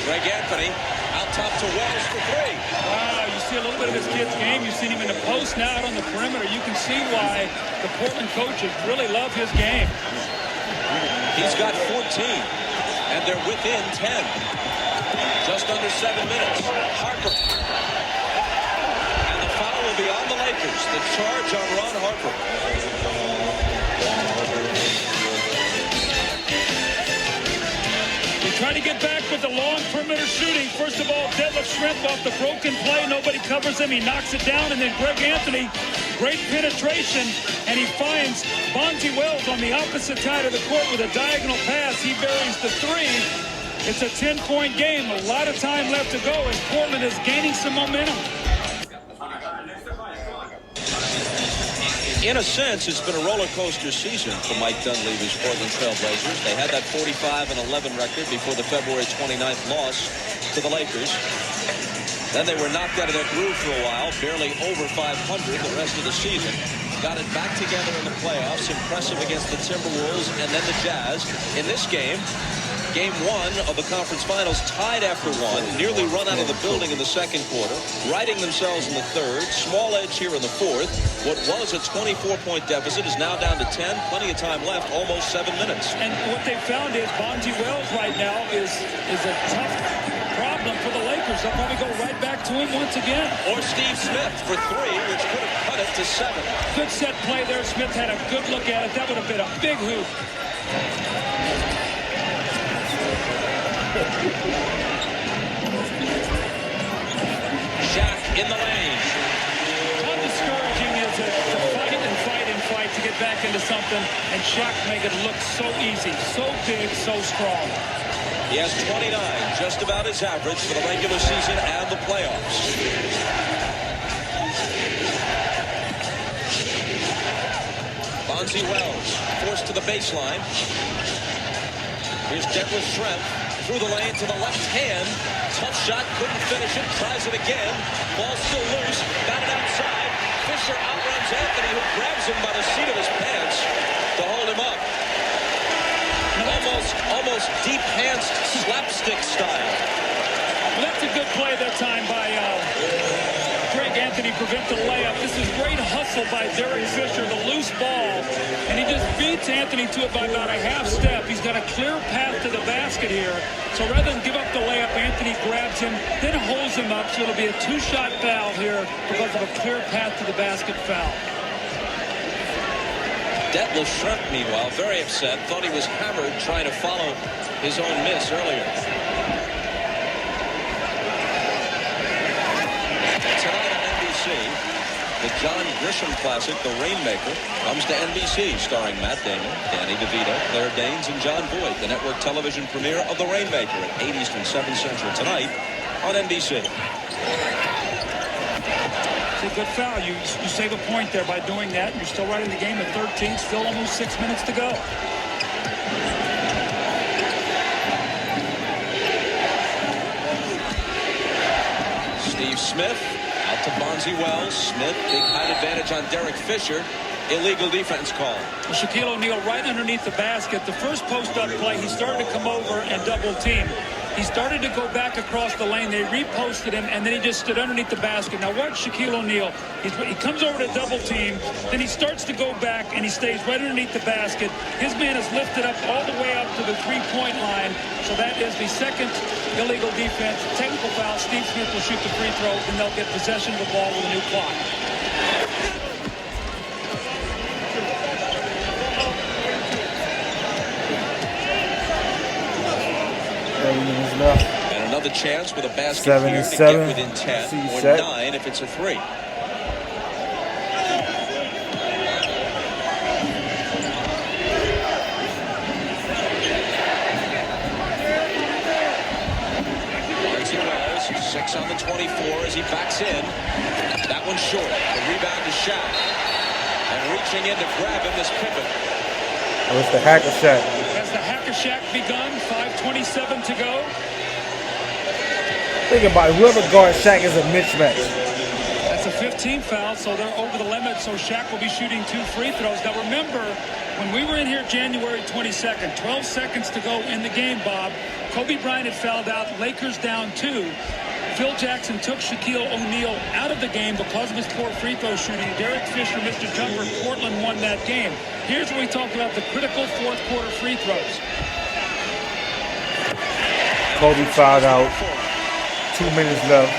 Greg Anthony out top to Wells for three. Wow, you see a little bit of this kid's game. You've seen him in the post, now out on the perimeter. You can see why the Portland coaches really love his game. He's got 14, and they're within 10. Just under 7 minutes. Harper. And the foul will be on the Lakers. The charge on Ron Harper. Try to get back with the long perimeter shooting. First of all, Detlef Schrempf off the broken play. Nobody covers him. He knocks it down. And then Greg Anthony, great penetration. And he finds Bonzi Wells on the opposite side of the court with a diagonal pass. He buries the three. It's a 10-point game. A lot of time left to go as Portland is gaining some momentum. In a sense, it's been a roller coaster season for Mike Dunleavy's Portland Trail Blazers. They had that 45-11 record before the February 29th loss to the Lakers. Then they were knocked out of their groove for a while, barely over 500 the rest of the season. Got it back together in the playoffs, impressive against the Timberwolves and then the Jazz. In this game, Game 1 of the conference finals, tied after 1, nearly run out of the building in the second quarter, righting themselves in the third, small edge here in the fourth. What was a 24-point deficit is now down to 10, plenty of time left, almost 7 minutes. And what they found is Bonzi Wells right now is a tough problem for the Lakers. They'll probably go right back to him once again. Or Steve Smith for 3, which could have cut it to 7. Good set play there. Smith had a good look at it. That would have been a big hoop. Shaq in the lane. How discouraging is it to fight and fight and fight to get back into something, and Shaq make it look so easy, so big, so strong. He has 29, just about his average for the regular season and the playoffs. Bonzi Wells forced to the baseline. Here's Detlef Schrempf. Through the lane to the left hand. Tough shot, couldn't finish it. Tries it again. Ball still loose. Got it outside. Fisher outruns Anthony, who grabs him by the seat of his pants to hold him up. Almost deep-hands slapstick style. Well, that's a good play that time by Greg Anthony, prevent the layup. This is great hustle by Derek Fisher, the loose ball, and he just beats Anthony to it by about a half step. He's got a clear path to the basket here. So rather than give up the layup, Anthony grabs him, then holds him up. So it'll be a two-shot foul here because of a clear path to the basket foul. Detlef Schrempf, meanwhile, very upset. Thought he was hammered trying to follow his own miss earlier. Tonight on NBC, the John Grisham classic, The Rainmaker, comes to NBC, starring Matt Damon, Danny DeVito, Claire Danes, and John Boyd. The network television premiere of The Rainmaker at 8 Eastern, 7 Central tonight on NBC. It's a good foul. You save a point there by doing that. You're still right in the game at 13. Still almost 6 minutes to go. Steve Smith out to Bonzi Wells. Smith, big height advantage on Derek Fisher. Illegal defense call. Well, Shaquille O'Neal right underneath the basket. The first post-up play, he started to come over and double team. He started to go back across the lane. They reposted him, and then he just stood underneath the basket. Now watch Shaquille O'Neal. He comes over to double team. Then he starts to go back, and he stays right underneath the basket. His man is lifted up all the way up to the three-point line. So that is the second illegal defense. Technical foul. Steve Smith will shoot the free throw, and they'll get possession of the ball with a new clock. Left. And And another chance with a basket 7 here and to 7. get within 10 or Shaq. 9 if it's a 3. Barnes Wells, 6 on the 24 as he backs in. That one's short. The rebound to Shaq. And reaching in to grab him is Pippen. Oh, it's the hacker Shaq. Has the hacker Shaq begun? 5:27 to go. Think about it. Whoever guards Shaq is a mismatch. That's a 15 foul, so they're over the limit, so Shaq will be shooting 2 free throws. Now remember, when we were in here January 22nd, 12 seconds to go in the game, Bob, Kobe Bryant had fouled out, Lakers down 2. Phil Jackson took Shaquille O'Neal out of the game because of his poor free throw shooting. Derek Fisher, Mr. Jumper, Portland won that game. Here's where we talked about the critical fourth quarter free throws. Kobe fouled out. 2 minutes left.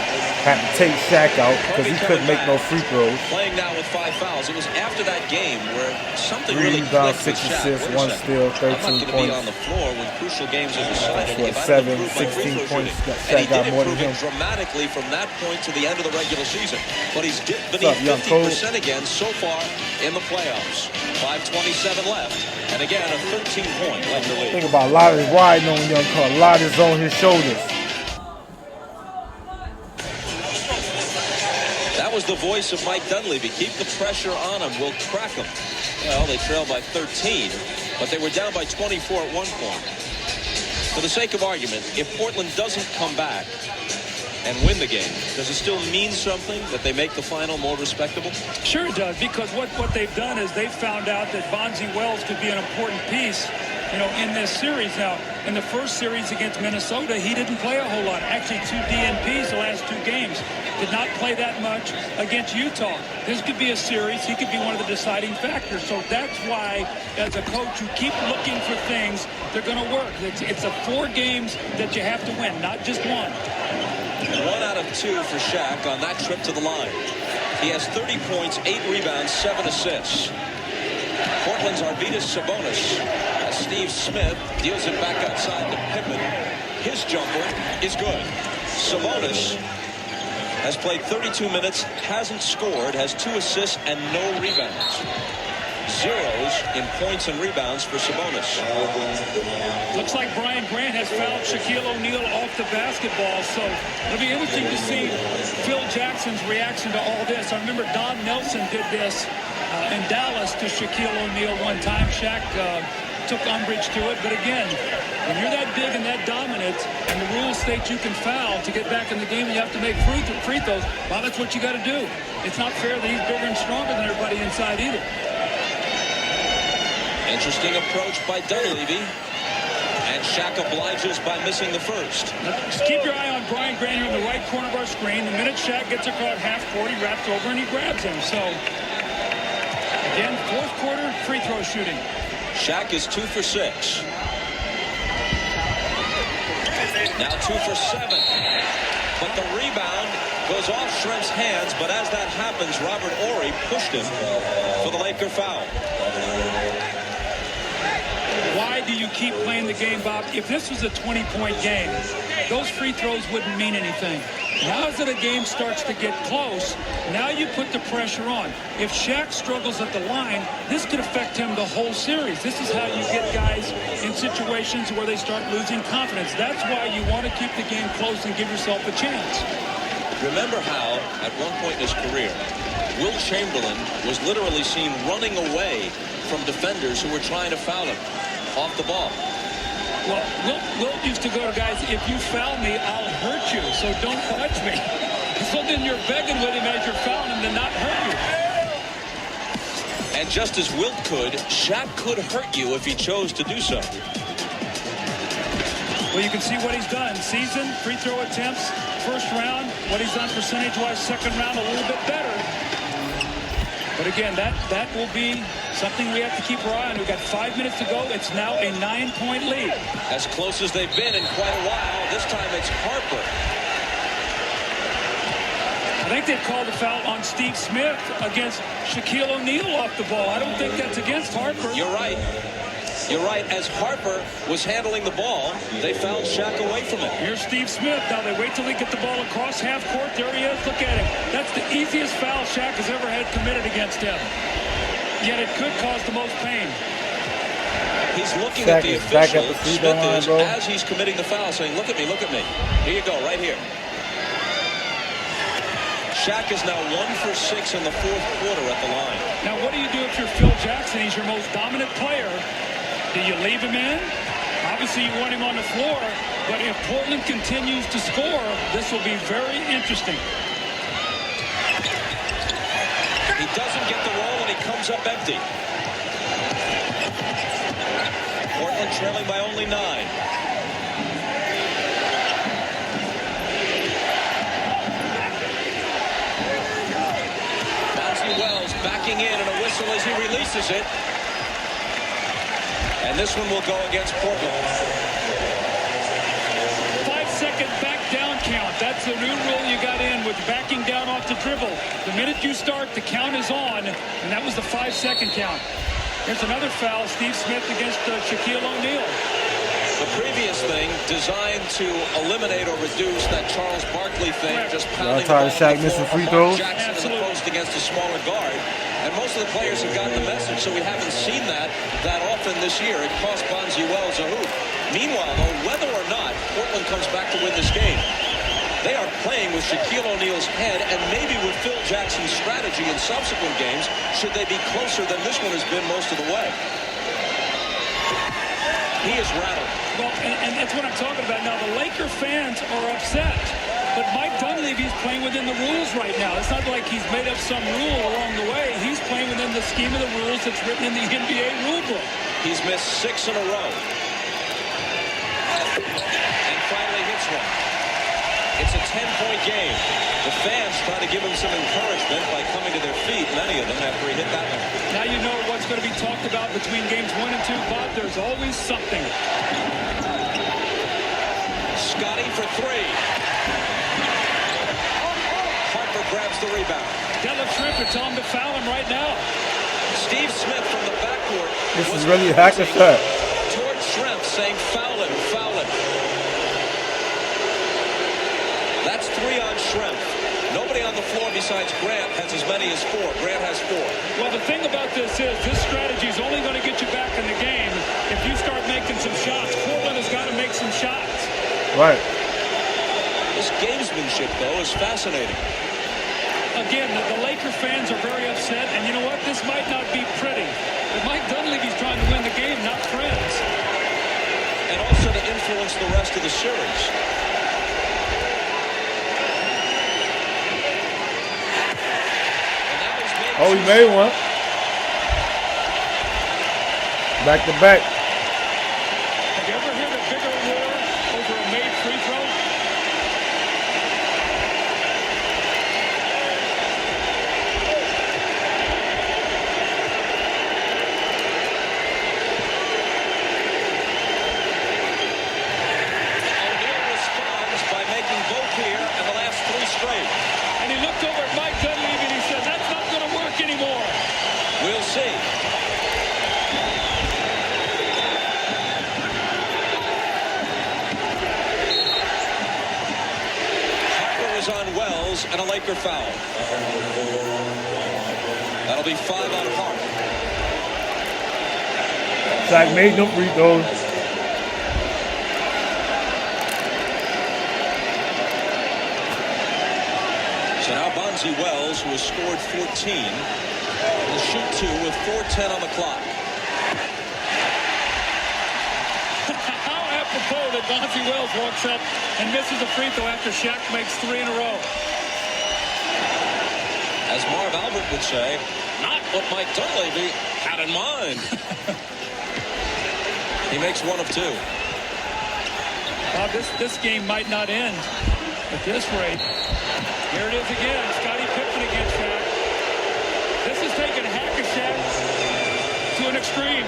Had to take Shaq out because he couldn't make no free throws. Playing now with 5 fouls. It was after that game where something 3 really rebounds, clicked 6 with Shaq. assists, Wait a 1 second. steal, I'm 13 not going to be points. on the floor when crucial games are decided. What, If I 7, don't improve my 16 free throw points. shooting. Shaq And he got did more than improve him. it dramatically from that point to the end of the regular season. But he's dipped What's up, beneath young 50% again so far in the playoffs. 5:27 left. And again, a 13-point led the lead. Think about a lot of his riding on young Carl. A lot is on his shoulders. That was the voice of Mike Dunleavy. Keep the pressure on him. We'll crack him. Well, they trailed by 13, but they were down by 24 at one point. For the sake of argument, if Portland doesn't come back and win the game, does it still mean something that they make the final more respectable? Sure it does, because what they've done is they've found out that Bonzi Wells could be an important piece, in this series. Now, in the first series against Minnesota, he didn't play a whole lot. Actually, 2 DNPs the last 2 games. Did not play that much against Utah. This could be a series. He could be one of the deciding factors. So that's why, as a coach, you keep looking for things that are going to work. It's a 4 games that you have to win, not just 1. 1 out of 2 for Shaq on that trip to the line. He has 30 points, 8 rebounds, 7 assists. Portland's Arvydas Sabonis, as Steve Smith deals it back outside to Pippen. His jumper is good. Sabonis has played 32 minutes, hasn't scored, has 2 assists and no rebounds. Zeros in points and rebounds for Sabonis. Looks like Brian Grant has fouled Shaquille O'Neal off the basketball, so it'll be interesting to see Phil Jackson's reaction to all this. I remember Don Nelson did this in Dallas to Shaquille O'Neal one time. Shaq took umbrage to it, but again, when you're that big and that dominant, and the rules state you can foul to get back in the game, you have to make free throws. Well, that's what you got to do. It's not fair that he's bigger and stronger than everybody inside either. Interesting approach by Dunleavy. And Shaq obliges by missing the first. Just keep your eye on Brian Grant here in the right corner of our screen. The minute Shaq gets across half court, he wraps over and he grabs him. So, again, fourth quarter free throw shooting. Shaq is 2 for 6. Now 2 for 7. But the rebound goes off Shrimp's hands. But as that happens, Robert Horry pushed him for the Laker foul. Why do you keep playing the game, Bob? If this was a 20-point game, those free throws wouldn't mean anything. Now that a game starts to get close, now you put the pressure on. If Shaq struggles at the line, this could affect him the whole series. This is how you get guys in situations where they start losing confidence. That's why you want to keep the game close and give yourself a chance. Remember how, at one point in his career, Wilt Chamberlain was literally seen running away from defenders who were trying to foul him off the ball. Well, Wilt used to go to guys, if you foul me, I'll hurt you, so don't touch me. So then you're begging with him as you're fouling him to not hurt you. And just as Wilt could, Shaq could hurt you if he chose to do so. Well, you can see what he's done. Season, free throw attempts, first round. What he's done percentage-wise, second round, a little bit better. But again, that will be something we have to keep our eye on. We've got 5 minutes to go. It's now a 9-point lead. As close as they've been in quite a while. This time it's Harper. I think they've called a foul on Steve Smith against Shaquille O'Neal off the ball. I don't think that's against Harper. You're right. You're right. As Harper was handling the ball, they fouled Shaq away from it. Here's Steve Smith. Now they wait till he gets the ball across half court. There he is. Look at him. That's the easiest foul Shaq has ever had committed against him. Yet it could cause the most pain. He's looking Shaq at the is back official, at the free Smith throw line, is, bro. as he's committing the foul, saying, look at me, look at me. Here you go, right here. Shaq is now 1 for 6 in the fourth quarter at the line. Now, what do you do if you're Phil Jackson? He's your most dominant player. Do you leave him in? Obviously, you want him on the floor. But if Portland continues to score, this will be very interesting. He doesn't get the roll, and he comes up empty. Portland trailing by only 9. Wells backing in, and a whistle as he releases it. And this one will go against Portland. 5-second back down count. That's the new rule you got in with backing down off the dribble. The minute you start, the count is on, and that was the 5-second count. Here's another foul, Steve Smith against Shaquille O'Neal. The previous thing designed to eliminate or reduce that Charles Barkley thing, just pounding the ball Shaq missing free throws. Jackson in the post against a smaller guard. And most of the players have gotten the message, so we haven't seen that often this year. It cost Bonzi Wells a hoop. Meanwhile, though, whether or not Portland comes back to win this game, they are playing with Shaquille O'Neal's head and maybe with Phil Jackson's strategy in subsequent games, should they be closer than this one has been most of the way. He is rattled. Well, and that's what I'm talking about. Now, the Laker fans are upset. But Mike Dunleavy's playing within the rules right now. It's not like he's made up some rule along the way. He's playing within the scheme of the rules that's written in the NBA rulebook. He's missed 6 in a row. And finally hits one. It's a 10-point game. The fans try to give him some encouragement by coming to their feet, many of them, after he hit that one. Now you know what's going to be talked about between games 1 and 2, Bob. There's always something. Scotty for 3. Harper grabs the rebound. Tell the Tripper, tell him to foul him right now. Steve Smith from the backcourt. This is really a hacker shot. Toward Schrempf saying foul him, foul him. That's 3 on Schrempf. Nobody on the floor besides Grant has as many as 4. Grant has 4. Well, the thing about this is this strategy is only going to get you back in the game if you start making some shots. Portland has got to make some shots. Right. This gamesmanship, though, is fascinating. Again, the Laker fans are very upset, and you know what? This might not be pretty. But Mike Dunleavy's trying to win the game, not friends. And also to influence the rest of the series. Oh, he made one. Back to back. Have you ever heard a bigger roar over a made free throw? O'Neal responds by making both here and the last 3 straight. And he looked over at Mike Dunleavy and he said, that's not going to work anymore. We'll see. Harper is on Wells and a Laker foul. That'll be 5 on Harper. Shaq made no free throws. So now Bonzi Wells, who has scored 14, will shoot 2 with 4:10 on the clock. How apropos that Bonzi Wells walks up and misses a free throw after Shaq makes 3 in a row. As Marv Albert would say, not what Mike Dunleavy had in mind. He makes 1 of 2. Bob, this game might not end at this rate. Here it is again. Scottie Pippen against Shaq. This is taking Hack-a-Shaq to an extreme.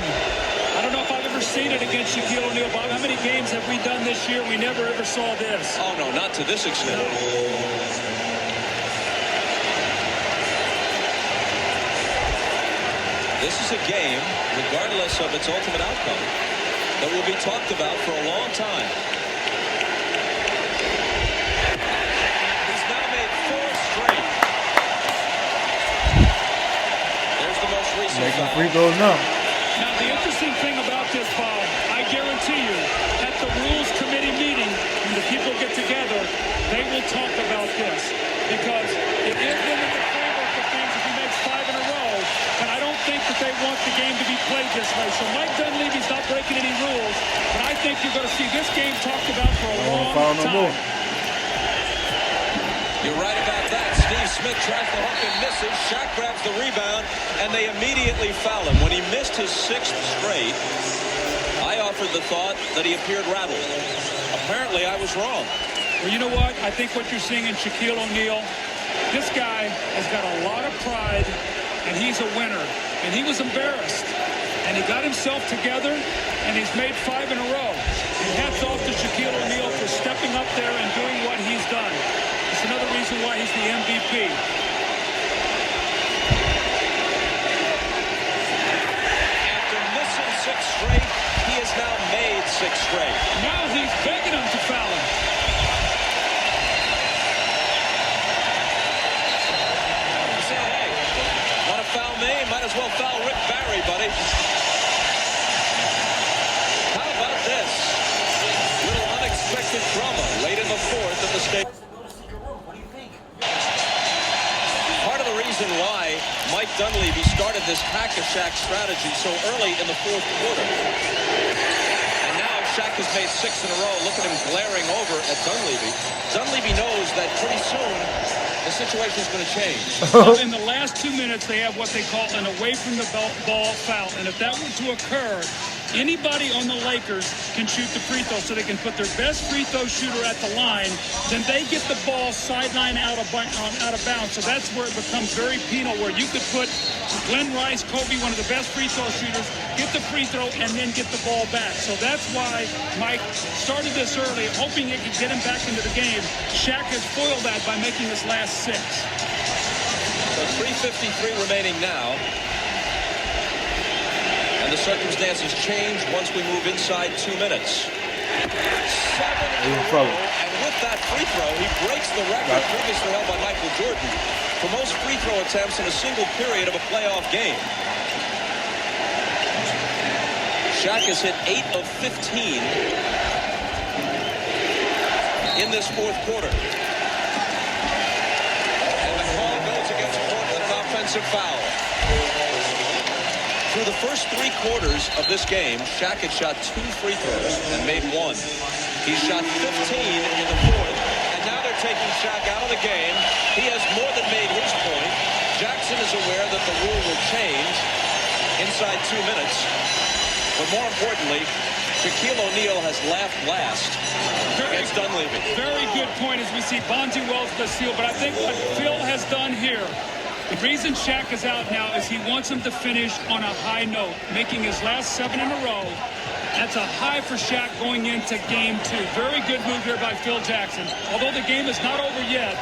I don't know if I've ever seen it against Shaquille O'Neal. Bob, how many games have we done this year? We never ever saw this. Oh, no, not to this extent. This is a game, regardless of its ultimate outcome, that will be talked about for a long time. He's now made 4 straight. There's the most recent Making foul. free throws now. Now, the interesting thing about this, Bob, I guarantee you, at the Rules Committee meeting, when the people get together, they will talk about this. Because it is in the favor for things if he makes 5 in a row, but I don't think that they want the game to be played this way. So Mike Dunleavy's not breaking any rules, but I think you're going to see this game talked about for a long time. You're right about that. Steve Smith tries the hook and misses. Shaq grabs the rebound, and they immediately foul him. When he missed his 6th straight, I offered the thought that he appeared rattled. Apparently, I was wrong. Well, you know what? I think what you're seeing in Shaquille O'Neal, this guy has got a lot of pride, and he's a winner. And he was embarrassed, and he got himself together, and he's made 5 in a row. And hats off to Shaquille O'Neal for stepping up there and doing what he's done. It's another reason why he's the MVP. After missing 6 straight, he has now made 6 straight. Now he's begging him to foul him. Might as well foul Rick Barry, buddy. How about this? Little unexpected drama late in the 4th at the state. Part of the reason why Mike Dunleavy started this hack-a-Shaq strategy so early in the 4th quarter. And now Shaq has made 6 in a row. Look at him glaring over at Dunleavy. Dunleavy knows that pretty soon the situation is going to change. In the last 2 minutes, they have what they call an away from the ball foul. And if that were to occur, anybody on the Lakers can shoot the free throw, so they can put their best free throw shooter at the line. Then they get the ball sideline out of bounds. So that's where it becomes very penal, where you could put Glenn Rice, Kobe, one of the best free throw shooters, get the free throw, and then get the ball back. So that's why Mike started this early, hoping it could get him back into the game. Shaq has foiled that by making this last 6. So 3:53 remaining now. And the circumstances change once we move inside 2 minutes. 7 in a row, and with that free throw, he breaks the record previously held by Michael Jordan for most free throw attempts in a single period of a playoff game. Shaq has hit 8 of 15 in this 4th quarter. And the call goes against Portland, an offensive foul. Through the first 3 quarters of this game, Shaq had shot 2 free throws and made 1. He shot 15 in the 4th, and now they're taking Shaq out of the game. He has more than made his point. Jackson is aware that the rule will change inside 2 minutes. But more importantly, Shaquille O'Neal has laughed last against Dunleavy. Very good point as we see Bonzi Wells the steal. But I think what Phil has done here, the reason Shaq is out now is he wants him to finish on a high note, making his last 7 in a row. That's a high for Shaq going into game 2. Very good move here by Phil Jackson. Although the game is not over yet,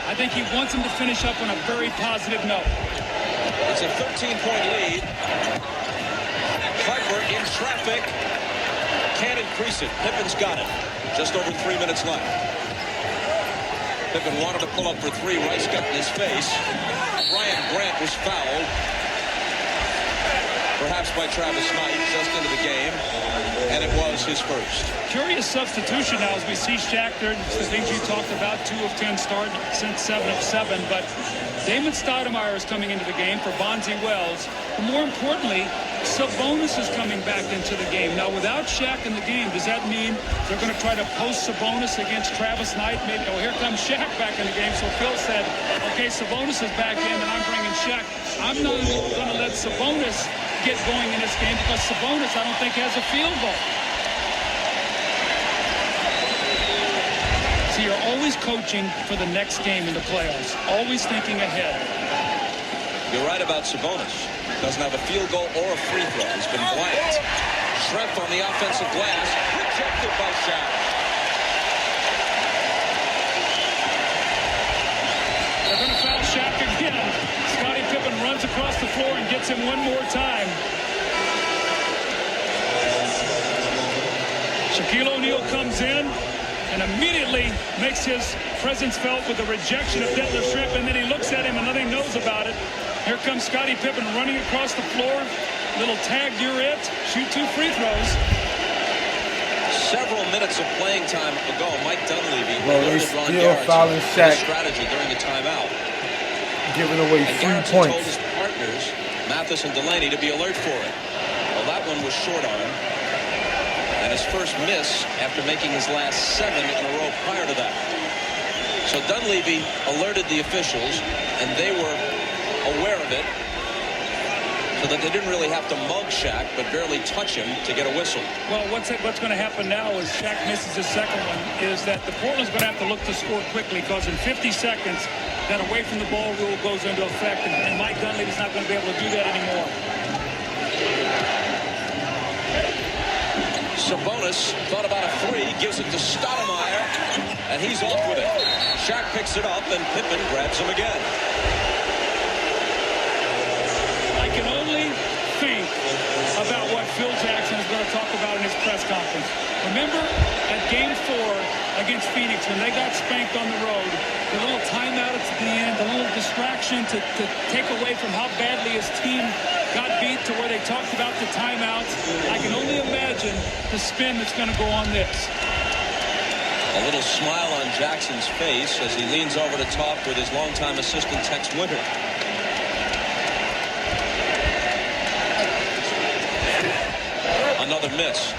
I think he wants him to finish up on a very positive note. It's a 13-point lead. Piper in traffic. Can't increase it. Pippen's got it. Just over 3 minutes left. Pippen wanted to pull up for 3. Rice got in his face. Brian Grant was fouled. Perhaps by Travis Knight, just into the game. And it was his first. Curious substitution now as we see Shaq there. The things you talked about, 2 of 10 start since 7 of 7. But Damon Stoudemire is coming into the game for Bonzi Wells. But more importantly, Sabonis is coming back into the game. Now, without Shaq in the game, does that mean they're going to try to post Sabonis against Travis Knight? Maybe, oh, here comes Shaq back in the game. So Phil said, okay, Sabonis is back in, and I'm bringing Shaq. I'm not going to let Sabonis get going in this game because Sabonis, I don't think, has a field goal. So you're always coaching for the next game in the playoffs, always thinking ahead. You're right about Sabonis. Doesn't have a field goal or a free throw. He's been blanked. Shrimp on the offensive glass. Rejected by Shaq. They're going to foul Shaq again. Scottie Pippen runs across the floor and gets him one more time. Shaquille O'Neal comes in and immediately makes his presence felt with the rejection of Detlef Schrempf, and then he looks at him and nothing knows about it. Here comes Scottie Pippen running across the floor. Little tag, you're it. Shoot 2 free throws. Several minutes of playing time ago, Mike Dunleavy alerted Ron Garrett's strategy during a timeout. Giving away and 3 Garrett points. told his partners, Mathis and Delaney, to be alert for it. Well, that one was short on him. And his first miss after making his last 7 in a row prior to that. So Dunleavy alerted the officials, and they were aware of it, so that they didn't really have to mug Shaq, but barely touch him to get a whistle. Well, what's going to happen now is Shaq misses his second one, is that the Portland's going to have to look to score quickly, because in 50 seconds, that away from the ball rule goes into effect, and Mike Dunleavy's not going to be able to do that anymore. Sabonis thought about a 3, gives it to Stoudemire, and he's off with it. Shaq picks it up, and Pippen grabs him again. I can only think about what Phil Jackson is going to talk about in his press conference. Remember at Game 4 against Phoenix when they got spanked on the road, the little timeout at the end, the little distraction to take away from how badly his team got beat to where they talked about the timeouts. I can only imagine the spin that's going to go on this. A little smile on Jackson's face as he leans over to talk with his longtime assistant Tex Winter. Another miss.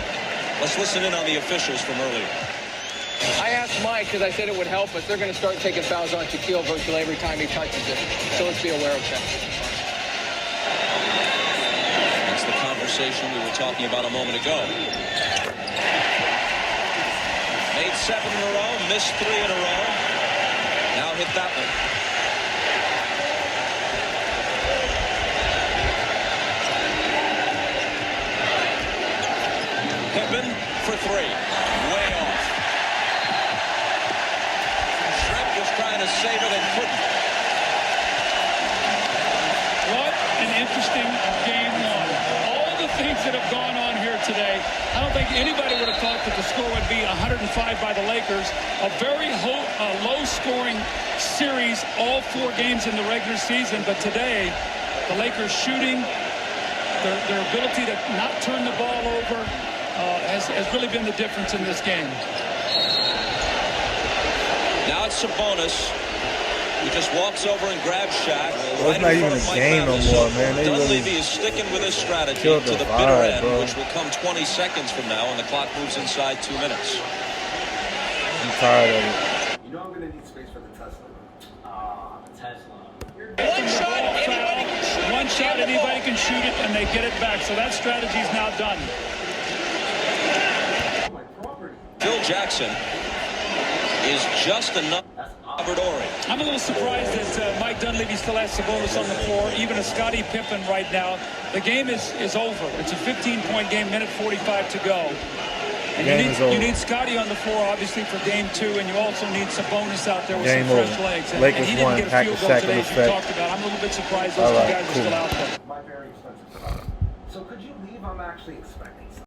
Let's listen in on the officials from earlier. I asked Mike because I said it would help us. They're going to start taking fouls on Shaquille virtually every time he touches it. So let's be aware of that. That's the conversation we were talking about a moment ago. Made 7 in a row, missed 3 in a row. Now hit that one. Pippen for 3. Way off. Schrempf was trying to save it and couldn't. What an interesting game 1. All the things that have gone on here today, I don't think anybody would have thought that the score would be 105 by the Lakers. A very low-scoring series, all 4 games in the regular season. But today, the Lakers shooting, their ability to not turn the ball over, has really been the difference in this game. Now it's Sabonis, who just walks over and grabs Shaq. Well, it's not even a game no more, man. They Dunleavy really is sticking with his strategy killed to the the bitter vibe, end, bro. which will come 20 seconds from now, and the clock moves inside 2 minutes. I'm tired of it. You know I'm going to need space for the Tesla. Tesla. One shot, anybody can shoot it, and they get it back. So that strategy is now done. Phil Jackson is just enough. Robert Ory. I'm a little surprised that Mike Dunleavy still has Sabonis on the floor, even a Scottie Pippen right now. The game is over. It's a 15-point game, minute 45 to go. And you need Scottie on the floor, obviously, for game 2, and you also need Sabonis out there with Game some fresh over. legs. And Lakers he didn't won. get a Hack field the goal Shaq today, in as you effect. talked about. I'm a little bit surprised those All two right, guys are cool. still out there. My very expensive product. So could you leave? I'm actually expecting something.